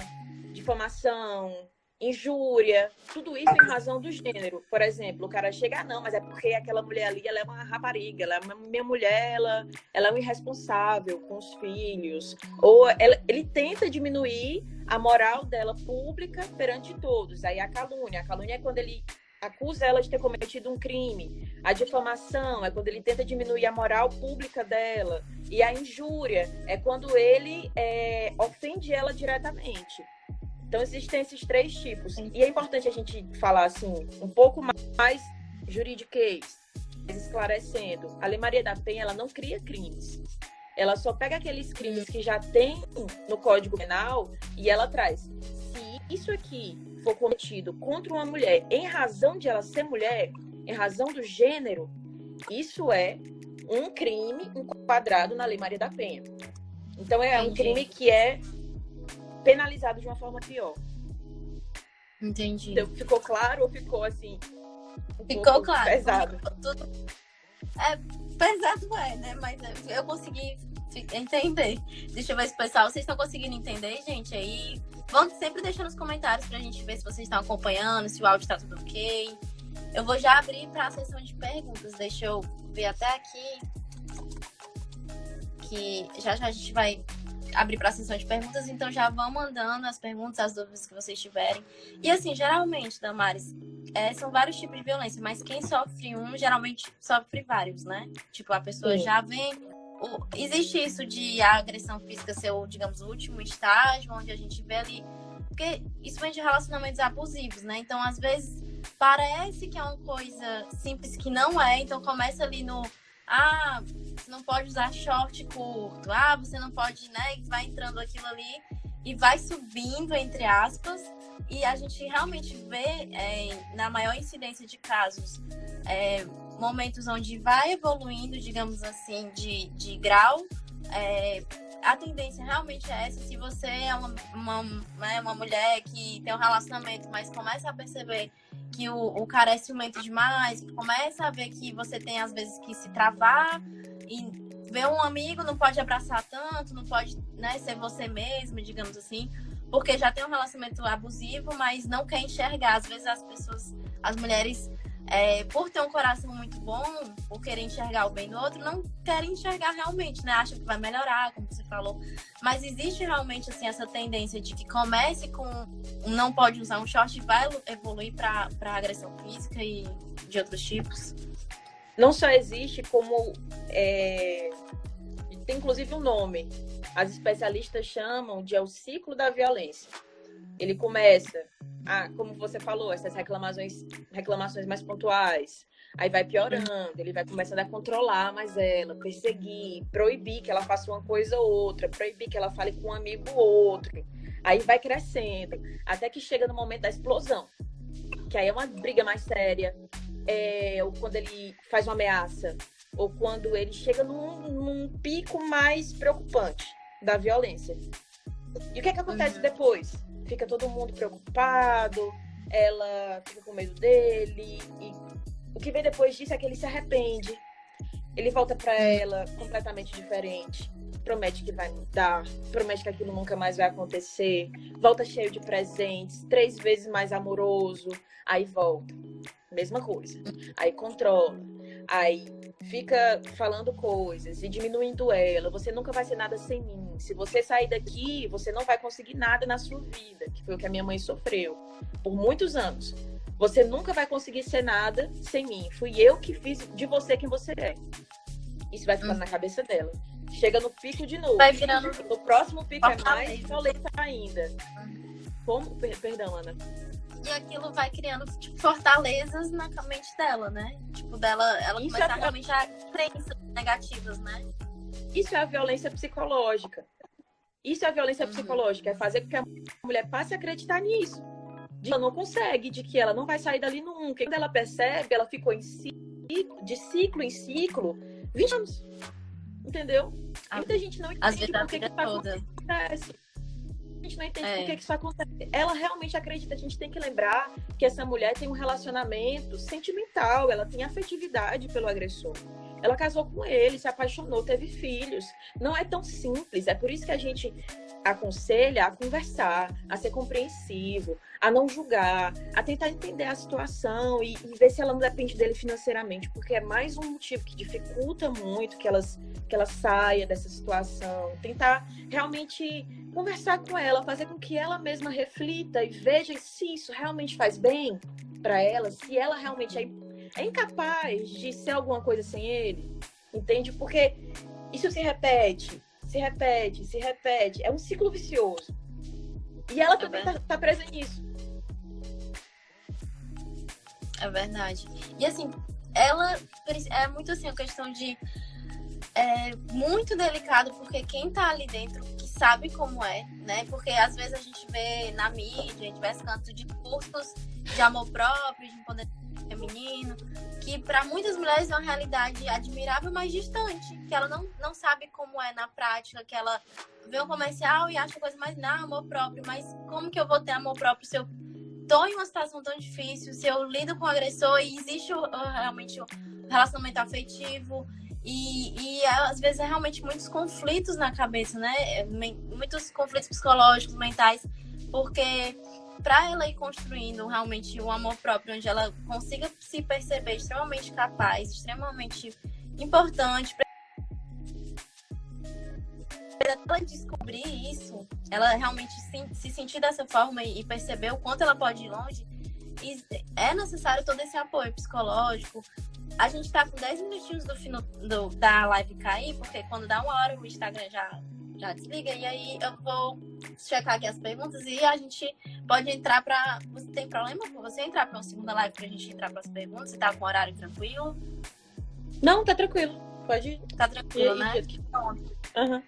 difamação, injúria, tudo isso em razão do gênero. Por exemplo, o cara chega, não, mas é porque aquela mulher ali, ela é uma rapariga, ela é minha mulher, ela é um irresponsável com os filhos. Ou ele tenta diminuir a moral dela pública perante todos. Aí a calúnia é quando ele acusa ela de ter cometido um crime. A difamação é quando ele tenta diminuir a moral pública dela. E a injúria é quando ele ofende ela diretamente. Então, existem esses 3 tipos. E é importante a gente falar, assim, um pouco mais juridiquês, esclarecendo. A Lei Maria da Penha, ela não cria crimes. Ela só pega aqueles crimes que já tem no Código Penal e ela traz. Se isso aqui for cometido contra uma mulher em razão de ela ser mulher, em razão do gênero, isso é um crime enquadrado na Lei Maria da Penha. Então, é um crime que é penalizado de uma forma pior. Entendi. Então, ficou claro ou ficou assim? Ficou claro. Pesado. Pesado né? Mas eu consegui entender. Deixa eu ver se o pessoal, vocês estão conseguindo entender, gente? Aí vão sempre deixando nos comentários pra gente ver se vocês estão acompanhando, se o áudio tá tudo ok. Eu vou já abrir para a sessão de perguntas. Deixa eu ver até aqui. Que já a gente vai abrir para a sessão de perguntas, então já vão mandando as perguntas, as dúvidas que vocês tiverem. E assim, geralmente, Damares, são vários tipos de violência, mas quem sofre um, geralmente sofre vários, né? Tipo, a pessoa já vem... Existe isso de a agressão física ser, digamos, o último estágio, onde a gente vê ali... Porque isso vem de relacionamentos abusivos, né? Então, às vezes, parece que é uma coisa simples que não é, então começa ali no... você não pode usar short curto. Você não pode, né? E vai entrando aquilo ali e vai subindo, entre aspas. E a gente realmente vê, na maior incidência de casos, momentos onde vai evoluindo, digamos assim, de grau. A tendência realmente é essa. Se você é uma mulher que tem um relacionamento, mas começa a perceber que o cara é ciumento demais, começa a ver que você tem, às vezes, que se travar e ver um amigo, não pode abraçar tanto, não pode, né, ser você mesmo, digamos assim, porque já tem um relacionamento abusivo, mas não quer enxergar. Às vezes as mulheres, por ter um coração muito bom, por querer enxergar o bem do outro, não querem enxergar realmente, né? Acham que vai melhorar, como você falou. Mas existe realmente, assim, essa tendência de que comece com não pode usar um short e vai evoluir para agressão física e de outros tipos? Não só existe, como tem inclusive um nome. As especialistas chamam de o ciclo da violência. Ele começa, como você falou, essas reclamações mais pontuais. Aí vai piorando, ele vai começando a controlar mais ela, perseguir, proibir que ela faça uma coisa ou outra, proibir que ela fale com um amigo ou outro. Aí vai crescendo, até que chega no momento da explosão, que aí é uma briga mais séria, ou quando ele faz uma ameaça, ou quando ele chega num pico mais preocupante da violência. E o que acontece depois? Fica todo mundo preocupado, ela fica com medo dele, e o que vem depois disso é que ele se arrepende. Ele volta para ela completamente diferente, promete que vai mudar, promete que aquilo nunca mais vai acontecer, volta cheio de presentes, 3 vezes mais amoroso, aí volta, mesma coisa, aí controla, aí fica falando coisas e diminuindo ela. Você nunca vai ser nada sem mim. Se você sair daqui, você não vai conseguir nada na sua vida, que foi o que a minha mãe sofreu por muitos anos. Você nunca vai conseguir ser nada sem mim. Fui eu que fiz de você quem você é. Isso vai ficando na cabeça dela. Chega no pico de novo. Vai virando... No próximo pico é mais violenta ainda. Como? Perdão, Ana. E aquilo vai criando, tipo, fortalezas na mente dela, né? Tipo, ela começa realmente a crença. negativas, né? Isso é a violência psicológica. Isso é a violência psicológica, é fazer com que a mulher passe a acreditar nisso. De que ela não consegue, de que ela não vai sair dali nunca. E quando ela percebe, ela ficou de ciclo em ciclo 20 anos. Entendeu? E muita gente não entende por que isso acontece. A gente não entende por que isso acontece. Ela realmente acredita. A gente tem que lembrar que essa mulher tem um relacionamento sentimental, ela tem afetividade pelo agressor. Ela casou com ele, se apaixonou, teve filhos. Não é tão simples. É por isso que a gente aconselha a conversar, a ser compreensivo, a não julgar, a tentar entender a situação e ver se ela não depende dele financeiramente, porque é mais um motivo que dificulta muito que ela saia dessa situação. Tentar realmente conversar com ela, fazer com que ela mesma reflita e veja se isso realmente faz bem para ela, se ela realmente é incapaz de ser alguma coisa sem ele, entende? Porque isso se repete. É um ciclo vicioso. E ela também tá presa nisso. É verdade. E assim, ela é muito assim, a questão de... É muito delicado, porque quem tá ali dentro que sabe como é, né? Porque às vezes a gente vê na mídia, em diversos cantos, de cursos de amor próprio, de empoderamento feminino, que para muitas mulheres é uma realidade admirável, mas distante, que ela não sabe como é na prática, que ela vê um comercial e acha coisa mais, não, amor próprio, mas como que eu vou ter amor próprio se eu tô em uma situação tão difícil, se eu lido com o agressor e existe realmente o relacionamento afetivo e às vezes é realmente muitos conflitos na cabeça, né? Muitos conflitos psicológicos, mentais, porque para ela ir construindo realmente um amor próprio, onde ela consiga se perceber extremamente capaz, extremamente importante, para ela descobrir isso, ela realmente se sentir dessa forma e perceber o quanto ela pode ir longe, é necessário todo esse apoio psicológico. A gente tá com 10 minutinhos da live cair, porque quando dá 1 hora o Instagram já desliga, e aí eu vou checar aqui as perguntas e a gente pode entrar pra... Você tem problema com você entrar pra uma segunda live pra gente entrar pras perguntas? Você tá com o horário tranquilo? Não, tá tranquilo. Pode ir. Tá tranquilo, né? Uhum.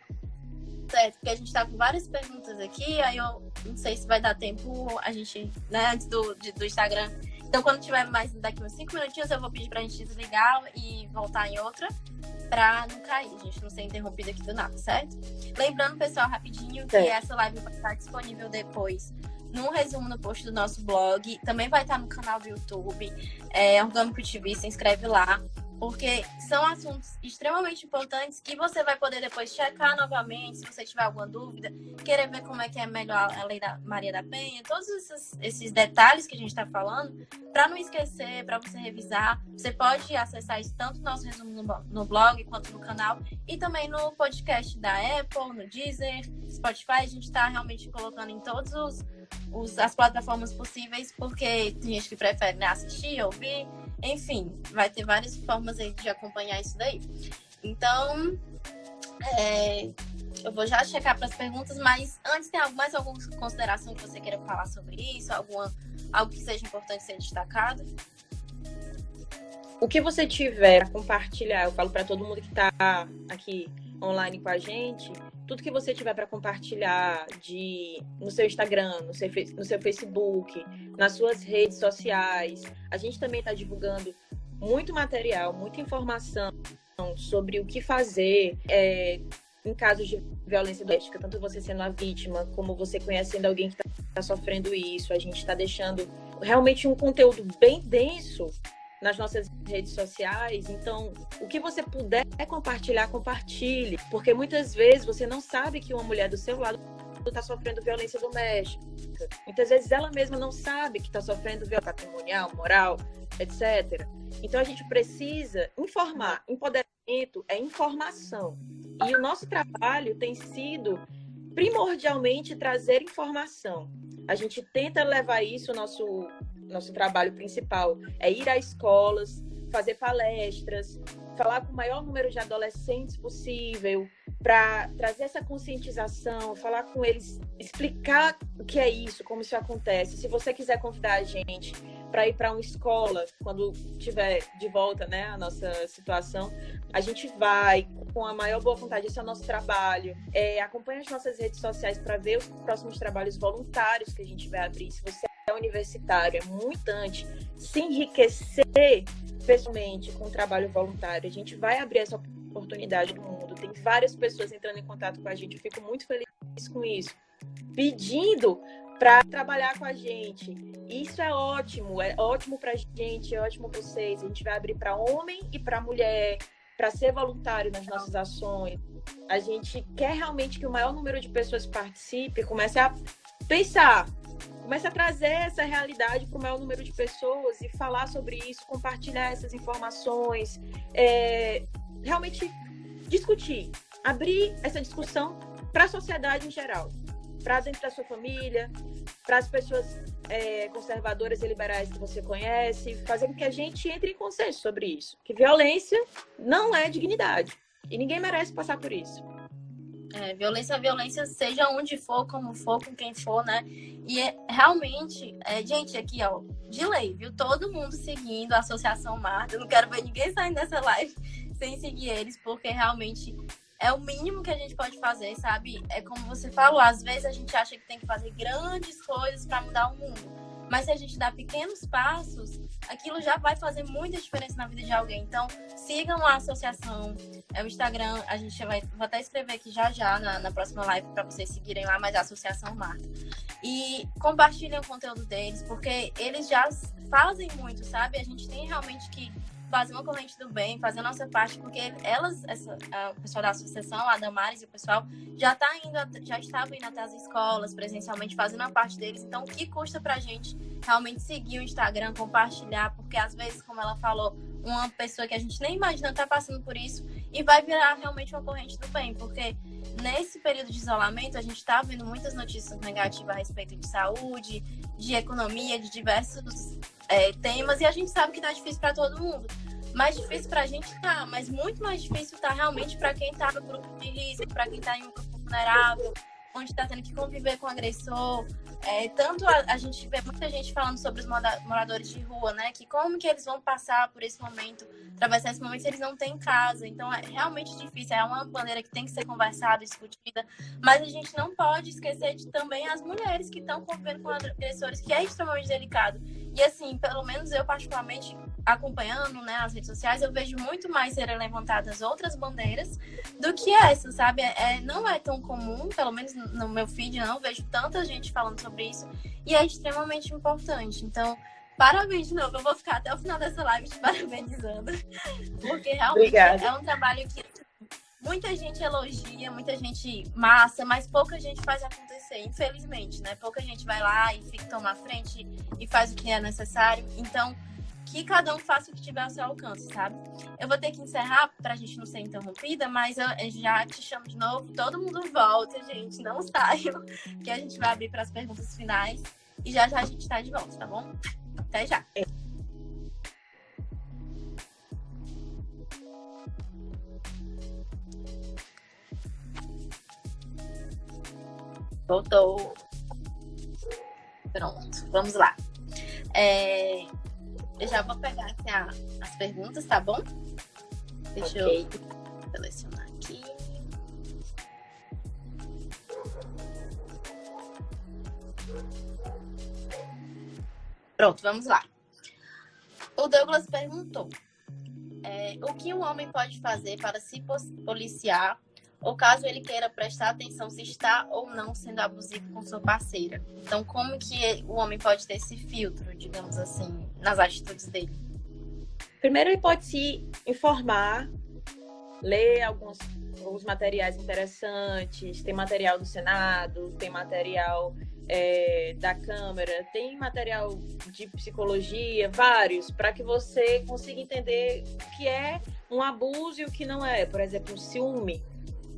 Certo, porque a gente tá com várias perguntas aqui, aí eu não sei se vai dar tempo a gente, né, antes do Instagram. Então, quando tiver mais daqui uns 5 minutinhos, eu vou pedir pra gente desligar e voltar em outra, pra não cair, a gente não ser interrompido aqui do nada, certo? Lembrando, pessoal, rapidinho, que essa live vai estar disponível depois num resumo no post do nosso blog. Também vai estar no canal do YouTube, Orgânico TV, se inscreve lá, porque são assuntos extremamente importantes que você vai poder depois checar novamente, se você tiver alguma dúvida, querer ver como é que é melhor a lei da Maria da Penha, todos esses detalhes que a gente está falando, para não esquecer, para você revisar. Você pode acessar isso tanto no nosso resumo no blog, quanto no canal, e também no podcast da Apple, no Deezer, Spotify. A gente está realmente colocando em todas as plataformas possíveis, porque tem gente que prefere, né, assistir, ouvir. Enfim, vai ter várias formas aí de acompanhar isso daí. Então, eu vou já checar para as perguntas, mas antes tem mais alguma consideração que você queira falar sobre isso? Algo que seja importante ser destacado? O que você tiver a compartilhar, eu falo para todo mundo que está aqui online com a gente, tudo que você tiver para compartilhar no seu Instagram, no seu Facebook, nas suas redes sociais. A gente também está divulgando muito material, muita informação sobre o que fazer em casos de violência doméstica, tanto você sendo a vítima, como você conhecendo alguém que está sofrendo isso. A gente está deixando realmente um conteúdo bem denso nas nossas redes sociais. Então, o que você puder compartilhar, compartilhe. Porque muitas vezes você não sabe que uma mulher do seu lado está sofrendo violência doméstica. Muitas vezes ela mesma não sabe que está sofrendo violência patrimonial, moral, etc. Então, a gente precisa informar. Empoderamento é informação. E o nosso trabalho tem sido primordialmente trazer informação. A gente tenta levar isso, nosso trabalho principal é ir a escolas, fazer palestras, falar com o maior número de adolescentes possível, para trazer essa conscientização, falar com eles, explicar o que é isso, como isso acontece. Se você quiser convidar a gente para ir para uma escola, quando tiver de volta, né, a nossa situação, a gente vai com a maior boa vontade. Esse é o nosso trabalho. Acompanhe as nossas redes sociais para ver os próximos trabalhos voluntários que a gente vai abrir. Se você é universitário, é muito importante se enriquecer pessoalmente com o trabalho voluntário. A gente vai abrir essa oportunidade no mundo. Tem várias pessoas entrando em contato com a gente. Eu fico muito feliz com isso. Pedindo para trabalhar com a gente. Isso é ótimo para a gente, é ótimo para vocês. A gente vai abrir para homem e para mulher, para ser voluntário nas nossas ações. A gente quer realmente que o maior número de pessoas participe, comece a pensar, comece a trazer essa realidade para o maior número de pessoas e falar sobre isso, compartilhar essas informações, realmente discutir, abrir essa discussão para a sociedade em geral, para dentro da sua família, para as pessoas conservadoras e liberais que você conhece, fazer com que a gente entre em consenso sobre isso. Que violência não é dignidade. E ninguém merece passar por isso. Violência, seja onde for, como for, com quem for, né? E realmente, gente, aqui, ó, de lei, viu? Todo mundo seguindo a Associação Marta. Eu não quero ver ninguém saindo dessa live sem seguir eles, porque realmente é o mínimo que a gente pode fazer, sabe? É como você falou, às vezes a gente acha que tem que fazer grandes coisas para mudar o mundo. Mas se a gente dá pequenos passos, aquilo já vai fazer muita diferença na vida de alguém. Então, sigam a associação, o Instagram, vou até escrever aqui já na próxima live para vocês seguirem lá, mas a Associação Marta. E compartilhem o conteúdo deles, porque eles já fazem muito, sabe? A gente tem realmente que fazer uma corrente do bem, fazer a nossa parte, porque o pessoal da associação, a Damares e o pessoal, já estavam indo até as escolas presencialmente, fazendo a parte deles. Então, o que custa pra gente realmente seguir o Instagram, compartilhar, porque às vezes, como ela falou, uma pessoa que a gente nem imagina tá passando por isso e vai virar realmente uma corrente do bem, porque nesse período de isolamento, a gente tá vendo muitas notícias negativas a respeito de saúde, de economia, de diversos temas, e a gente sabe que tá difícil para todo mundo. Mais difícil pra gente tá, mas muito mais difícil tá realmente para quem tá no grupo de risco, para quem tá em um grupo vulnerável, onde tá tendo que conviver com o agressor. Tanto a gente vê muita gente falando sobre os moradores de rua, né? Que como que eles vão passar por esse momento, atravessar esse momento se eles não têm casa. Então, é realmente difícil. É uma bandeira que tem que ser conversada, discutida. Mas a gente não pode esquecer de também as mulheres que estão convivendo com agressores, que é extremamente delicado. E assim, pelo menos eu particularmente acompanhando, né, as redes sociais, eu vejo muito mais serem levantadas outras bandeiras do que essa, sabe? Não é tão comum, pelo menos no meu feed, não vejo tanta gente falando sobre isso, e é extremamente importante. Então, parabéns de novo, eu vou ficar até o final dessa live te parabenizando, porque realmente Obrigada. É um trabalho que muita gente elogia, muita gente massa, mas pouca gente faz acontecer, infelizmente, né? Pouca gente vai lá e fica toma a frente e faz o que é necessário. Então, que cada um faça o que tiver ao seu alcance, sabe? Eu vou ter que encerrar pra gente não ser interrompida, mas eu já te chamo de novo. Todo mundo volta, gente, não saiam, que a gente vai abrir para as perguntas finais e já a gente tá de volta, tá bom? Até já. Voltou. Pronto, vamos lá. Eu já vou pegar aqui as perguntas, tá bom? Deixa eu selecionar aqui. Pronto, vamos lá. O Douglas perguntou: o que um homem pode fazer para se policiar, ou caso ele queira prestar atenção se está ou não sendo abusivo com sua parceira? Então, como que o homem pode ter esse filtro, digamos assim, nas atitudes dele? Primeiro, ele pode se informar, ler alguns materiais interessantes. Tem material do Senado, tem material da Câmara, tem material de psicologia, vários, para que você consiga entender o que é um abuso e o que não é. Por exemplo, o ciúme,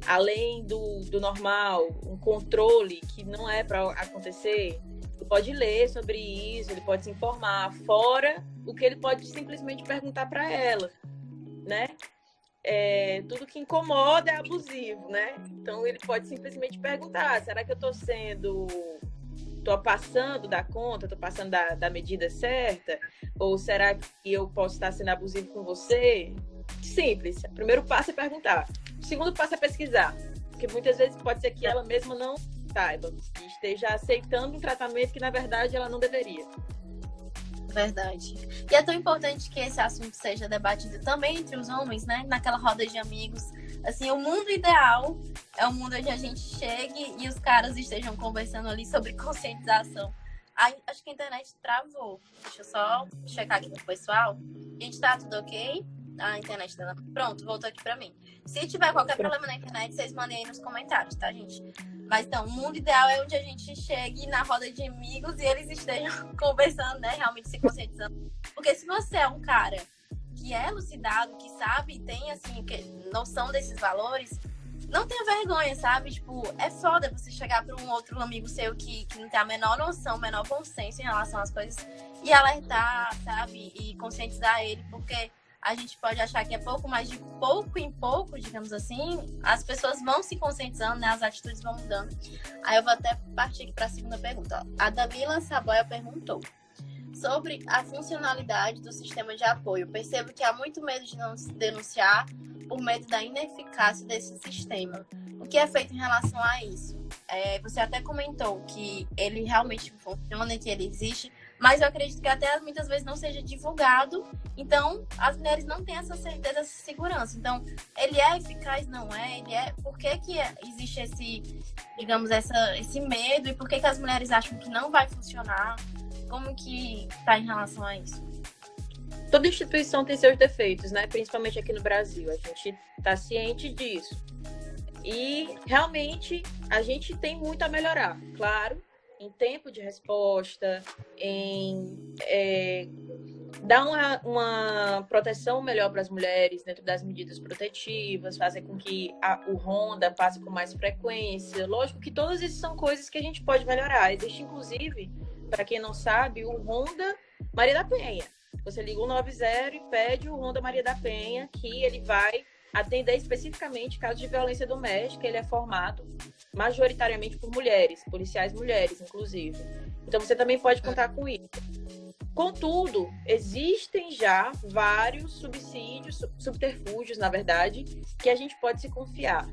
além do normal, um controle que não é para acontecer. Ele pode ler sobre isso, ele pode se informar, fora o que ele pode simplesmente perguntar para ela, né? Tudo que incomoda é abusivo, né? Então ele pode simplesmente perguntar: será que eu estou sendo Tô passando da conta? Tô passando da medida certa? Ou será que eu posso estar sendo abusivo com você? Simples. O primeiro passo é perguntar. O segundo passo é pesquisar. Porque muitas vezes pode ser que ela mesma não saiba, que esteja aceitando um tratamento que, na verdade, ela não deveria. Verdade. E é tão importante que esse assunto seja debatido também entre os homens, né? Naquela roda de amigos. Assim, o mundo ideal é um mundo onde a gente chegue e os caras estejam conversando ali sobre conscientização. Acho que a internet travou. Deixa eu só checar aqui com o pessoal. Gente, tá tudo ok? A internet dela. Pronto, voltou aqui pra mim. Se tiver qualquer problema na internet, vocês mandem aí nos comentários, tá, gente? Mas então, o mundo ideal é onde a gente chegue na roda de amigos e eles estejam conversando, né? Realmente se conscientizando. Porque se você é um cara que é elucidado, que sabe, tem, assim, noção desses valores, não tenha vergonha, sabe? Tipo, é foda você chegar para um outro amigo seu que não tem a menor noção, o menor bom senso em relação às coisas e alertar, sabe? E conscientizar ele, porque a gente pode achar que é pouco, mas de pouco em pouco, digamos assim, as pessoas vão se conscientizando, né? As atitudes vão mudando. Aí eu vou até partir aqui para a segunda pergunta. Ó. A Damila Saboia perguntou sobre a funcionalidade do sistema de apoio. Percebo que há muito medo de não se denunciar por medo da ineficácia desse sistema. O que é feito em relação a isso? Você até comentou que ele realmente funciona, que ele existe, mas eu acredito que até muitas vezes não seja divulgado, então as mulheres não têm essa certeza, essa segurança. Então, ele é eficaz? Não é? Por que existe esse, digamos, esse medo e por que as mulheres acham que não vai funcionar? Como que está em relação a isso? Toda instituição tem seus defeitos, né? Principalmente aqui no Brasil. A gente está ciente disso. E, realmente, a gente tem muito a melhorar. Claro, em tempo de resposta, em dar uma proteção melhor para as mulheres dentro das medidas protetivas, fazer com que o Ronda passe com mais frequência. Lógico que todas essas são coisas que a gente pode melhorar. Existe, inclusive, para quem não sabe, o Ronda Maria da Penha. Você liga o 90 e pede o Ronda Maria da Penha, que ele vai atender especificamente casos de violência doméstica. Ele é formado majoritariamente por mulheres, policiais mulheres, inclusive. Então, você também pode contar com isso. Contudo, existem já vários subterfúgios, na verdade, que a gente pode se confiar.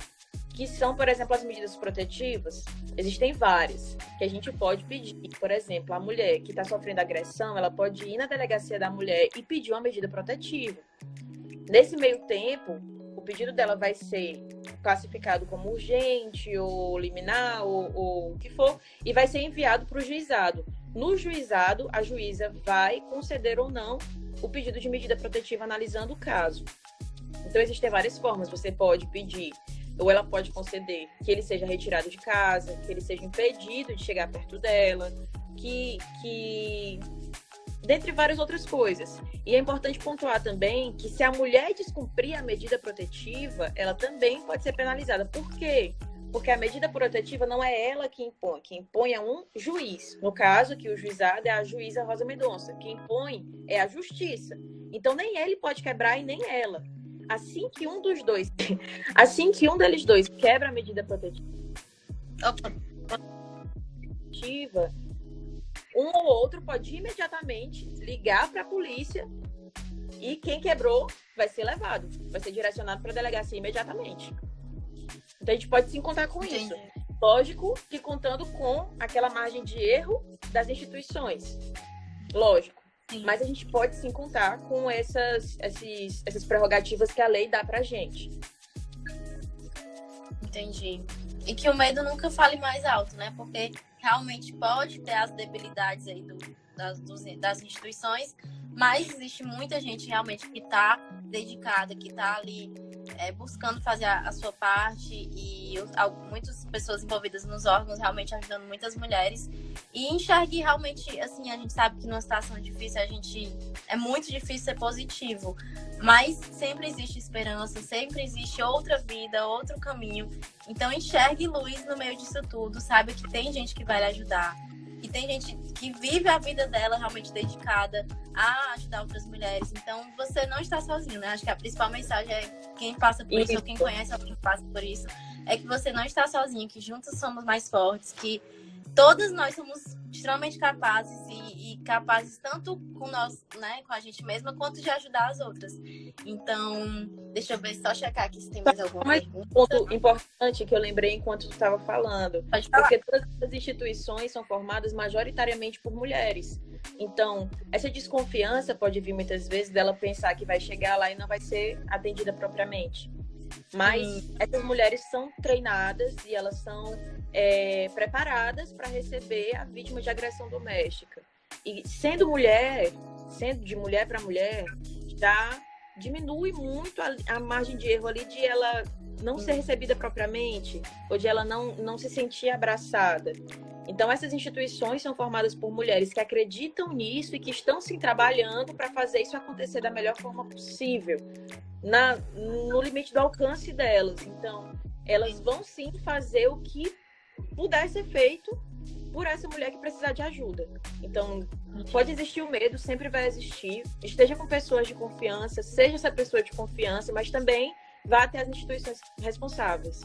Que são, por exemplo, as medidas protetivas. Existem várias que a gente pode pedir. Por exemplo, a mulher que está sofrendo agressão, ela pode ir na delegacia da mulher e pedir uma medida protetiva. Nesse meio tempo, o pedido dela vai ser classificado como urgente ou liminar ou o que for e vai ser enviado para o juizado. No juizado, a juíza vai conceder ou não o pedido de medida protetiva analisando o caso. Então, existem várias formas. Você pode pedir ou ela pode conceder que ele seja retirado de casa, que ele seja impedido de chegar perto dela, que dentre várias outras coisas. E é importante pontuar também que se a mulher descumprir a medida protetiva, ela também pode ser penalizada. Por quê? Porque a medida protetiva não é ela que impõe. Quem impõe é um juiz. No caso, que o juizado é a juíza Rosa Mendonça. Quem impõe é a justiça. Então, nem ele pode quebrar e nem ela. Assim que um deles dois quebra a medida protetiva, um ou outro pode imediatamente ligar para a polícia e quem quebrou vai ser levado, vai ser direcionado para a delegacia imediatamente. Então a gente pode sim contar com isso. Lógico que contando com aquela margem de erro das instituições. Lógico. Sim. Mas a gente pode sim contar com essas prerrogativas que a lei dá pra gente. Entendi. E que o medo nunca fale mais alto, né? Porque realmente pode ter as debilidades aí das instituições, mas existe muita gente realmente que tá dedicada, que tá ali buscando fazer a sua parte e muitas pessoas envolvidas nos órgãos realmente ajudando muitas mulheres e enxergue realmente, assim, a gente sabe que numa situação difícil é muito difícil ser positivo, mas sempre existe esperança, sempre existe outra vida, outro caminho, então enxergue luz no meio disso tudo, saiba que tem gente que vai lhe ajudar, que tem gente que vive a vida dela realmente dedicada a ajudar outras mulheres. Então, você não está sozinho, né? Acho que a principal mensagem é quem passa por isso, ou quem conhece alguém que passa por isso, é que você não está sozinho, que juntos somos mais fortes, que todas nós somos extremamente capazes e capazes tanto com nós, né, com a gente mesma, quanto de ajudar as outras. Então, deixa eu ver, só checar aqui se tem mais alguma pergunta. Um ponto importante que eu lembrei enquanto tu estava falando, Pode falar. porque todas as instituições são formadas majoritariamente por mulheres. Então, essa desconfiança pode vir muitas vezes dela pensar que vai chegar lá e não vai ser atendida propriamente. Mas essas mulheres são treinadas e elas são preparadas para receber a vítima de agressão doméstica. E sendo de mulher para mulher, já diminui muito a margem de erro ali de ela não ser recebida propriamente, ou de ela não se sentir abraçada. Então, essas instituições são formadas por mulheres que acreditam nisso e que estão sim trabalhando para fazer isso acontecer da melhor forma possível, no limite do alcance delas. Então, elas vão sim fazer o que puder ser feito por essa mulher que precisar de ajuda. Então, pode existir o medo, sempre vai existir. Esteja com pessoas de confiança, seja essa pessoa de confiança, mas também vá até as instituições responsáveis.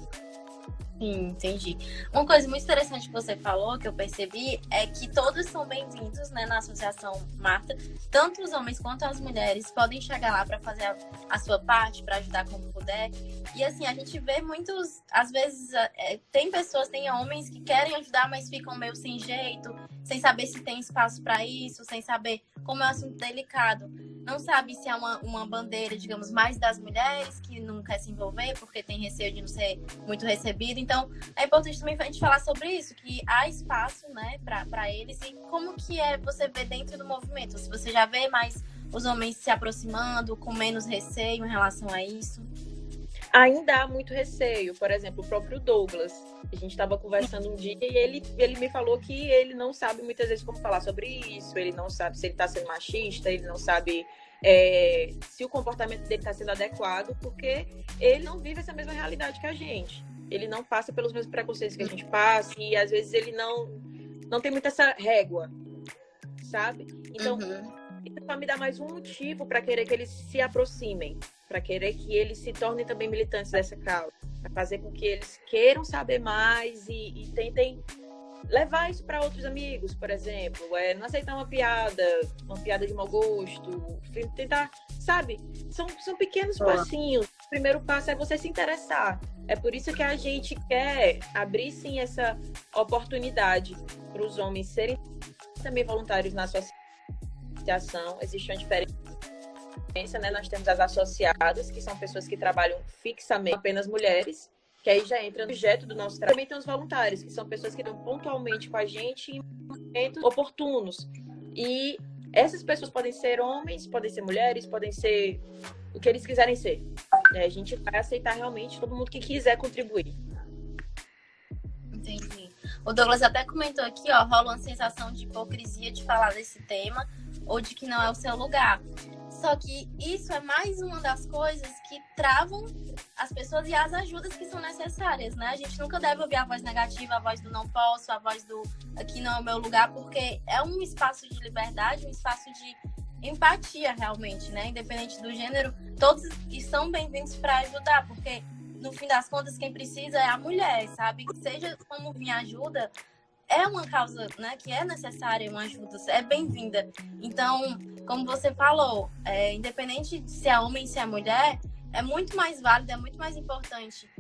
Sim, entendi. Uma coisa muito interessante que você falou, que eu percebi, é que todos são bem-vindos, né, na Associação Marta. Tanto os homens quanto as mulheres podem chegar lá para fazer a sua parte, para ajudar como puder. E assim, a gente vê muitos, às vezes, tem homens que querem ajudar, mas ficam meio sem jeito, sem saber se tem espaço para isso, sem saber como é um assunto delicado. Não sabe se é uma bandeira, digamos, mais das mulheres que não quer se envolver porque tem receio de não ser muito recebido. Então, é importante também a gente falar sobre isso, que há espaço, né, para eles. E como que você vê dentro do movimento? Se você já vê mais os homens se aproximando, com menos receio em relação a isso? Ainda há muito receio. Por exemplo, o próprio Douglas. A gente estava conversando um dia e ele me falou que ele não sabe muitas vezes como falar sobre isso, ele não sabe se ele está sendo machista, ele não sabe se o comportamento dele está sendo adequado, porque ele não vive essa mesma realidade que a gente. Ele não passa pelos mesmos preconceitos que a gente passa e às vezes ele não tem muito essa régua, sabe? Então, isso só me dá mais um motivo para querer que eles se aproximem, para querer que eles se tornem também militantes dessa causa, para fazer com que eles queiram saber mais e tentem levar isso para outros amigos, por exemplo. Não aceitar uma piada de mau gosto, tentar, sabe? São pequenos passinhos. O primeiro passo é você se interessar. É por isso que a gente quer abrir, sim, essa oportunidade para os homens serem também voluntários na associação. Existe uma diferença, né? Nós temos as associadas, que são pessoas que trabalham fixamente, apenas mulheres, que aí já entra no objeto do nosso trabalho. Também tem os voluntários, que são pessoas que estão pontualmente com a gente em momentos oportunos. E essas pessoas podem ser homens, podem ser mulheres, podem ser o que eles quiserem ser. A gente vai aceitar realmente todo mundo que quiser contribuir. Entendi. O Douglas até comentou aqui, ó, rola uma sensação de hipocrisia de falar desse tema ou de que não é o seu lugar. Só que isso é mais uma das coisas que travam as pessoas e as ajudas que são necessárias, né? A gente nunca deve ouvir a voz negativa, a voz do não posso, a voz do aqui não é o meu lugar, porque é um espaço de liberdade, um espaço de empatia realmente, né? Independente do gênero, todos estão bem-vindos para ajudar, porque no fim das contas quem precisa é a mulher, sabe? Seja como vir ajuda, é uma causa, né, que é necessária uma ajuda, é bem-vinda. Então, como você falou, independente de se é homem ou se é mulher, é muito mais válido, é muito mais importante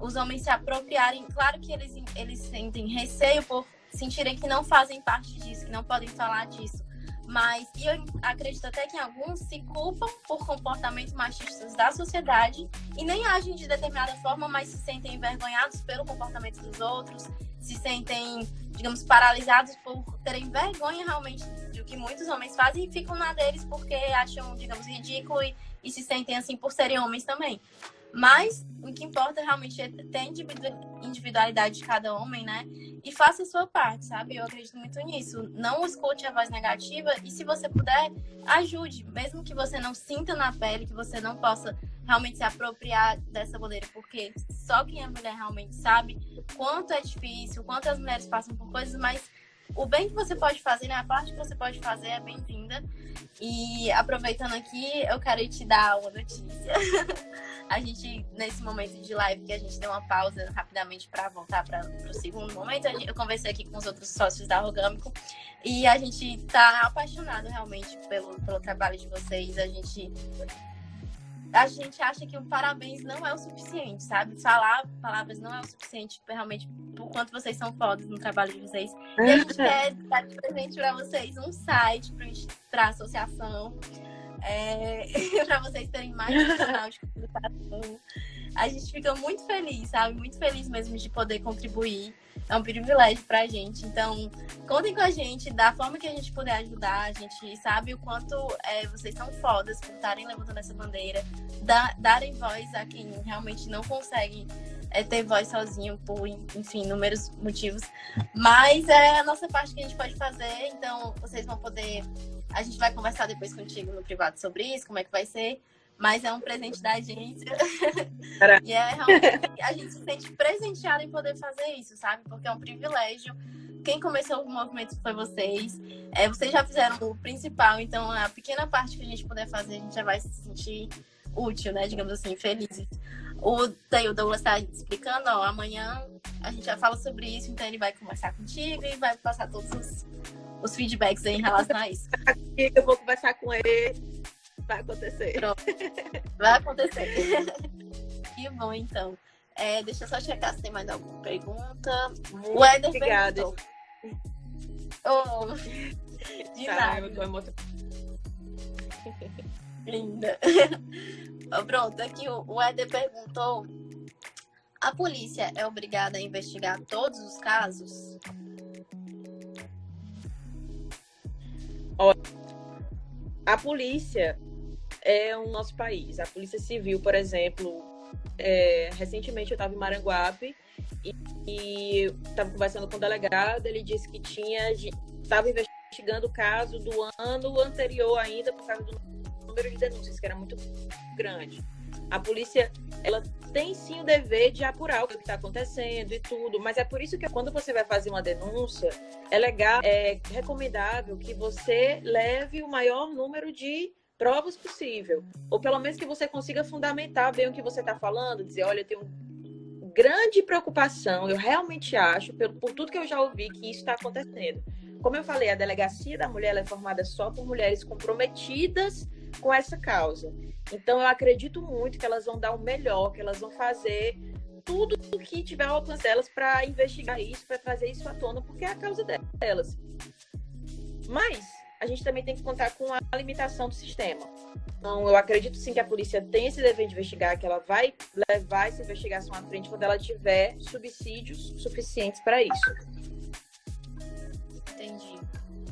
os homens se apropriarem. Claro que eles sentem receio por sentirem que não fazem parte disso, que não podem falar disso. Mas eu acredito até que alguns se culpam por comportamentos machistas da sociedade e nem agem de determinada forma, mas se sentem envergonhados pelo comportamento dos outros, se sentem, digamos, paralisados por terem vergonha realmente do que muitos homens fazem e ficam na deles porque acham, digamos, ridículo e se sentem assim por serem homens também. Mas o que importa realmente é ter a individualidade de cada homem, né? E faça a sua parte, sabe? Eu acredito muito nisso. Não escute a voz negativa e, se você puder, ajude. Mesmo que você não sinta na pele, que você não possa realmente se apropriar dessa bandeira, porque só quem é mulher realmente sabe quanto é difícil, quanto as mulheres passam por coisas, mas o bem que você pode fazer, né? A parte que você pode fazer é bem-vinda. E aproveitando aqui, eu quero te dar uma notícia. A gente, nesse momento de live, que a gente deu uma pausa rapidamente para voltar para o segundo momento, eu conversei aqui com os outros sócios da Orgâmico e a gente está apaixonado realmente pelo trabalho de vocês. A gente acha que o parabéns não é o suficiente, sabe? Falar palavras não é o suficiente realmente por quanto vocês são fodas no trabalho de vocês. E a gente quer dar de presente para vocês um site para a associação, para vocês terem mais um canal de comunicação. A gente fica muito feliz, sabe? Muito feliz mesmo de poder contribuir. É um privilégio pra gente. Então, contem com a gente da forma que a gente puder ajudar. A gente sabe o quanto vocês são fodas por estarem levantando essa bandeira, darem voz a quem realmente não consegue ter voz sozinho por, enfim, inúmeros motivos. Mas é a nossa parte que a gente pode fazer. Então, vocês vão poder... A gente vai conversar depois contigo no privado sobre isso, como é que vai ser. Mas é um presente da agência. E realmente a gente se sente presenteada em poder fazer isso, sabe? Porque é um privilégio. Quem começou o movimento foi vocês. Vocês já fizeram o principal, então a pequena parte que a gente puder fazer, a gente já vai se sentir útil, né? Digamos assim, felizes. O Douglas está explicando, amanhã a gente já fala sobre isso, então ele vai conversar contigo e vai passar todos os feedbacks aí em relação a isso. Eu vou conversar com ele. Vai acontecer. Pronto. Vai acontecer. Que bom, então. Deixa eu só checar se tem mais alguma pergunta. O Éder perguntou. De nada. Eu tô emocionada. Linda. Pronto, aqui o Éder perguntou: a polícia é obrigada a investigar todos os casos? Olha, a polícia é o nosso país. A Polícia Civil, por exemplo, recentemente eu estava em Maranguape e estava conversando com o delegado. Ele disse que estava investigando o caso do ano anterior ainda por causa do número de denúncias, que era muito grande. A polícia, ela tem sim o dever de apurar o que está acontecendo e tudo, mas é por isso que quando você vai fazer uma denúncia, é recomendável que você leve o maior número de provas possível, ou pelo menos que você consiga fundamentar bem o que você está falando, dizer, olha, eu tenho grande preocupação, eu realmente acho, por tudo que eu já ouvi, que isso está acontecendo. Como eu falei, a Delegacia da Mulher ela é formada só por mulheres comprometidas com essa causa. Então, eu acredito muito que elas vão dar o melhor, que elas vão fazer tudo o que tiver ao alcance delas para investigar isso, para trazer isso à tona, porque é a causa delas. Mas a gente também tem que contar com a limitação do sistema. Então, eu acredito sim que a polícia tem esse dever de investigar, que ela vai levar essa investigação à frente quando ela tiver subsídios suficientes para isso.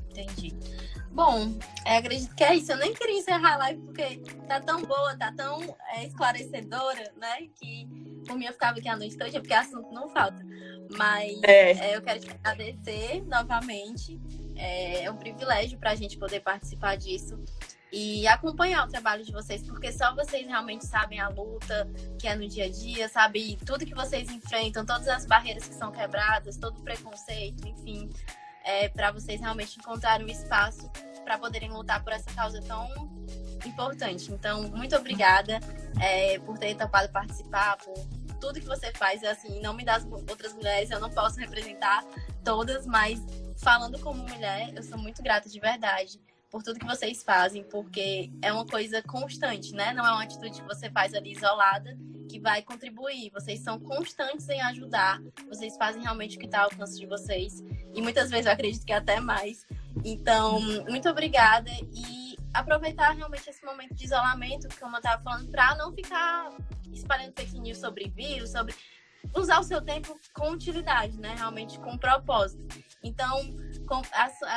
Entendi. Bom, acredito que é isso. Eu nem queria encerrar a live porque tá tão boa, tá tão esclarecedora, né? Que por mim eu ficava aqui a noite toda, porque assunto não falta. Mas eu quero te agradecer novamente. É um privilégio pra gente poder participar disso e acompanhar o trabalho de vocês, porque só vocês realmente sabem a luta que é no dia a dia, sabe tudo que vocês enfrentam, todas as barreiras que são quebradas, todo o preconceito, enfim, para vocês realmente encontrarem um espaço para poderem lutar por essa causa tão importante. Então, muito obrigada por ter topado participar, por tudo que você faz. Assim, em nome das outras mulheres, eu não posso representar todas, mas falando como mulher, eu sou muito grata de verdade por tudo que vocês fazem, porque é uma coisa constante, né? Não é uma atitude que você faz ali isolada que vai contribuir. Vocês são constantes em ajudar, vocês fazem realmente o que está ao alcance de vocês, e muitas vezes eu acredito que até mais. Então, muito obrigada, e aproveitar realmente esse momento de isolamento, como eu estava falando, para não ficar espalhando fake news sobre vírus, sobre usar o seu tempo com utilidade, né? Realmente com propósito. Então,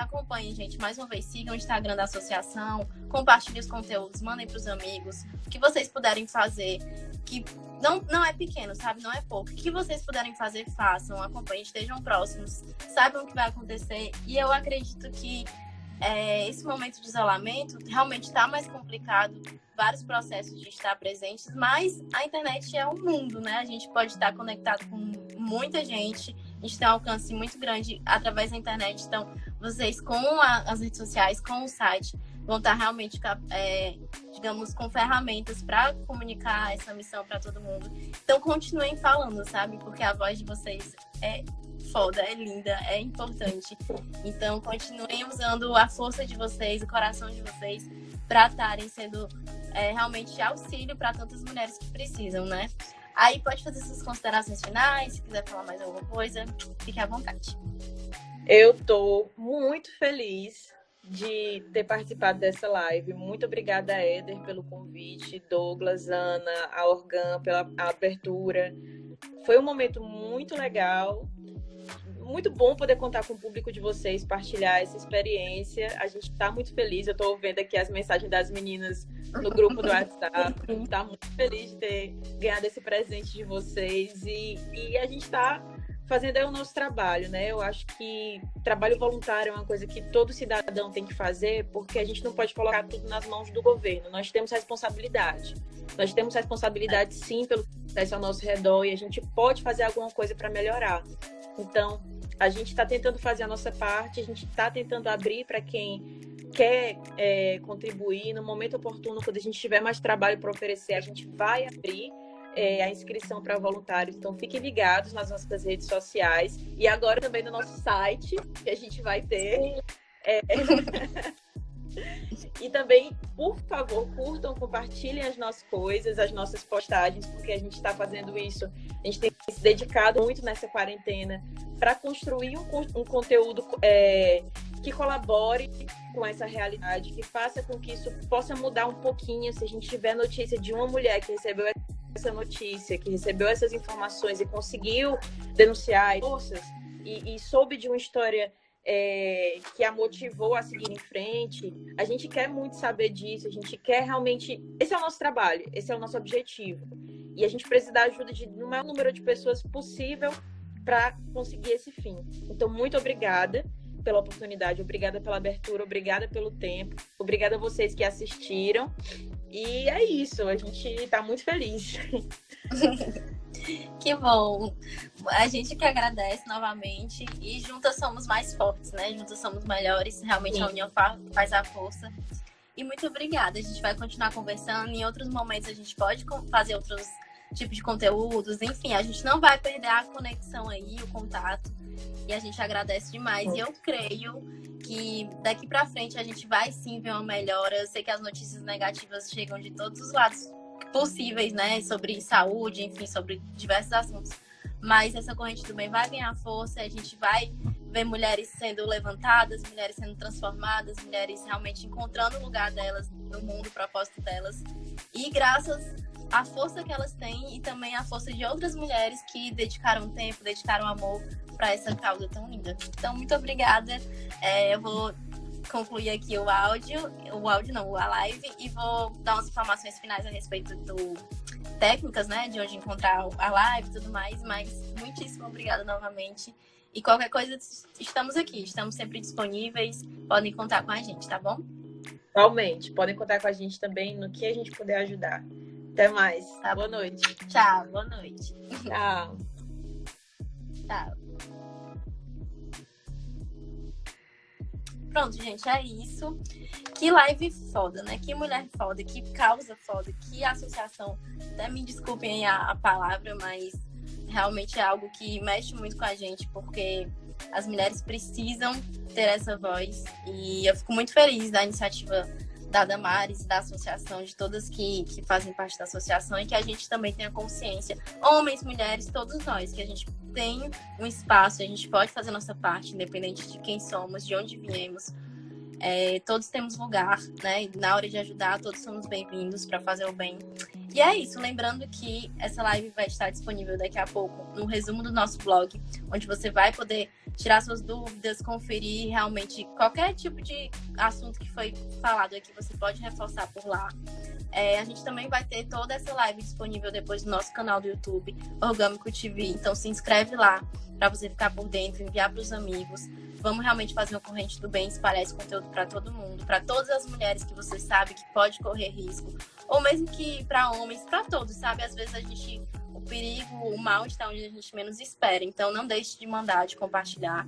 acompanhem, gente. Mais uma vez, sigam o Instagram da associação, compartilhem os conteúdos, mandem para os amigos. O que vocês puderem fazer, que não é pequeno, sabe? Não é pouco. O que vocês puderem fazer, façam. Acompanhem, estejam próximos, saibam o que vai acontecer. E eu acredito que esse momento de isolamento realmente está mais complicado, vários processos de estar presentes, mas a internet é um mundo, né? A gente pode estar conectado com muita gente A gente tem um alcance muito grande através da internet. Então, vocês com as redes sociais, com o site, vão estar realmente, digamos, com ferramentas para comunicar essa missão para todo mundo. Então, continuem falando, sabe? Porque a voz de vocês é foda, é linda, é importante. Então, continuem usando a força de vocês, o coração de vocês, para estarem sendo realmente de auxílio para tantas mulheres que precisam, né? Aí pode fazer suas considerações finais, se quiser falar mais alguma coisa, fique à vontade. Eu estou muito feliz de ter participado dessa live. Muito obrigada, Éder, pelo convite, Douglas, Ana, a Organ, pela abertura. Foi um momento muito legal, muito bom poder contar com o público de vocês, partilhar essa experiência. A gente está muito feliz. Eu estou vendo aqui as mensagens das meninas no grupo do WhatsApp. Está muito feliz de ter ganhado esse presente de vocês. E a gente está fazendo aí o nosso trabalho, né? Eu acho que trabalho voluntário é uma coisa que todo cidadão tem que fazer, porque a gente não pode colocar tudo nas mãos do governo. Nós temos responsabilidade. Nós temos responsabilidade, sim, pelo que acontece ao nosso redor, e a gente pode fazer alguma coisa para melhorar. Então, a gente está tentando fazer a nossa parte, a gente está tentando abrir para quem quer contribuir. No momento oportuno, quando a gente tiver mais trabalho para oferecer, a gente vai abrir a inscrição para voluntários. Então, fiquem ligados nas nossas redes sociais e agora também no nosso site, que a gente vai ter. E também, por favor, curtam, compartilhem as nossas coisas, as nossas postagens, porque a gente está fazendo isso. A gente tem se dedicado muito nessa quarentena para construir um conteúdo que colabore com essa realidade, que faça com que isso possa mudar um pouquinho. Se a gente tiver notícia de uma mulher que recebeu essa notícia, que recebeu essas informações e conseguiu denunciar forças e soube de uma história que a motivou a seguir em frente, a gente quer muito saber disso, a gente quer realmente... Esse é o nosso trabalho, esse é o nosso objetivo. E a gente precisa da ajuda do maior número de pessoas possível para conseguir esse fim. Então, muito obrigada pela oportunidade, obrigada pela abertura, obrigada pelo tempo, obrigada a vocês que assistiram. E é isso, a gente está muito feliz. Que bom! A gente que agradece novamente e juntas somos mais fortes, né? Juntas somos melhores, realmente sim. A união faz a força. E muito obrigada, a gente vai continuar conversando. Em outros momentos a gente pode fazer outros tipos de conteúdos, enfim, a gente não vai perder a conexão aí, o contato. E a gente agradece demais. E eu creio que daqui pra frente a gente vai sim ver uma melhora. Eu sei que as notícias negativas chegam de todos os lados possíveis, né? Sobre saúde, enfim, sobre diversos assuntos. Mas essa corrente do bem vai ganhar força, a gente vai ver mulheres sendo levantadas, mulheres sendo transformadas, mulheres realmente encontrando o lugar delas no mundo, o propósito delas. E graças à força que elas têm e também à força de outras mulheres que dedicaram tempo, dedicaram amor para essa causa tão linda. Então, muito obrigada. Eu vou concluir aqui a live, e vou dar umas informações finais a respeito técnicas, né, de onde encontrar a live e tudo mais, mas muitíssimo obrigada novamente. E qualquer coisa, estamos aqui, estamos sempre disponíveis, podem contar com a gente, tá bom? Igualmente, podem contar com a gente também no que a gente puder ajudar. Até mais. Tá. Boa noite. Tchau, boa noite. Tchau. Tchau. Pronto, gente, é isso. Que live foda, né? Que mulher foda, que causa foda, que associação. Até me desculpem a palavra, mas realmente é algo que mexe muito com a gente, porque as mulheres precisam ter essa voz. E eu fico muito feliz da iniciativa da Damares, da associação, de todas que fazem parte da associação, e que a gente também tenha consciência, homens, mulheres, todos nós, que a gente tem um espaço, a gente pode fazer nossa parte, independente de quem somos, de onde viemos. Todos temos lugar, né? E na hora de ajudar, todos somos bem-vindos para fazer o bem. E é isso, lembrando que essa live vai estar disponível daqui a pouco no resumo do nosso blog, onde você vai poder tirar suas dúvidas, conferir realmente qualquer tipo de assunto que foi falado aqui, você pode reforçar por lá. A gente também vai ter toda essa live disponível depois no nosso canal do YouTube, Orgâmico TV. Então se inscreve lá para você ficar por dentro, enviar para os amigos. Vamos realmente fazer uma corrente do bem, espalhar esse conteúdo para todo mundo, para todas as mulheres que você sabe que pode correr risco, ou mesmo que para homens, para todos, sabe? Às vezes o perigo, o mal está onde a gente menos espera. Então, não deixe de mandar, de compartilhar.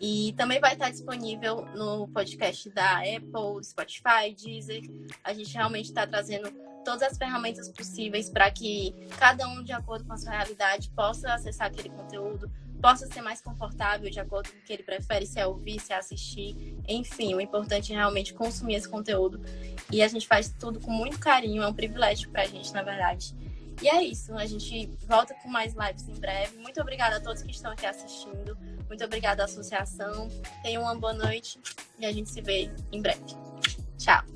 E também vai estar disponível no podcast da Apple, Spotify, Deezer. A gente realmente está trazendo todas as ferramentas possíveis para que cada um, de acordo com a sua realidade, possa acessar aquele conteúdo, possa ser mais confortável de acordo com o que ele prefere, se é ouvir, se é assistir. Enfim, o importante é realmente consumir esse conteúdo. E a gente faz tudo com muito carinho, é um privilégio para a gente, na verdade. E é isso, a gente volta com mais lives em breve. Muito obrigada a todos que estão aqui assistindo. Muito obrigada à associação. Tenham uma boa noite e a gente se vê em breve. Tchau!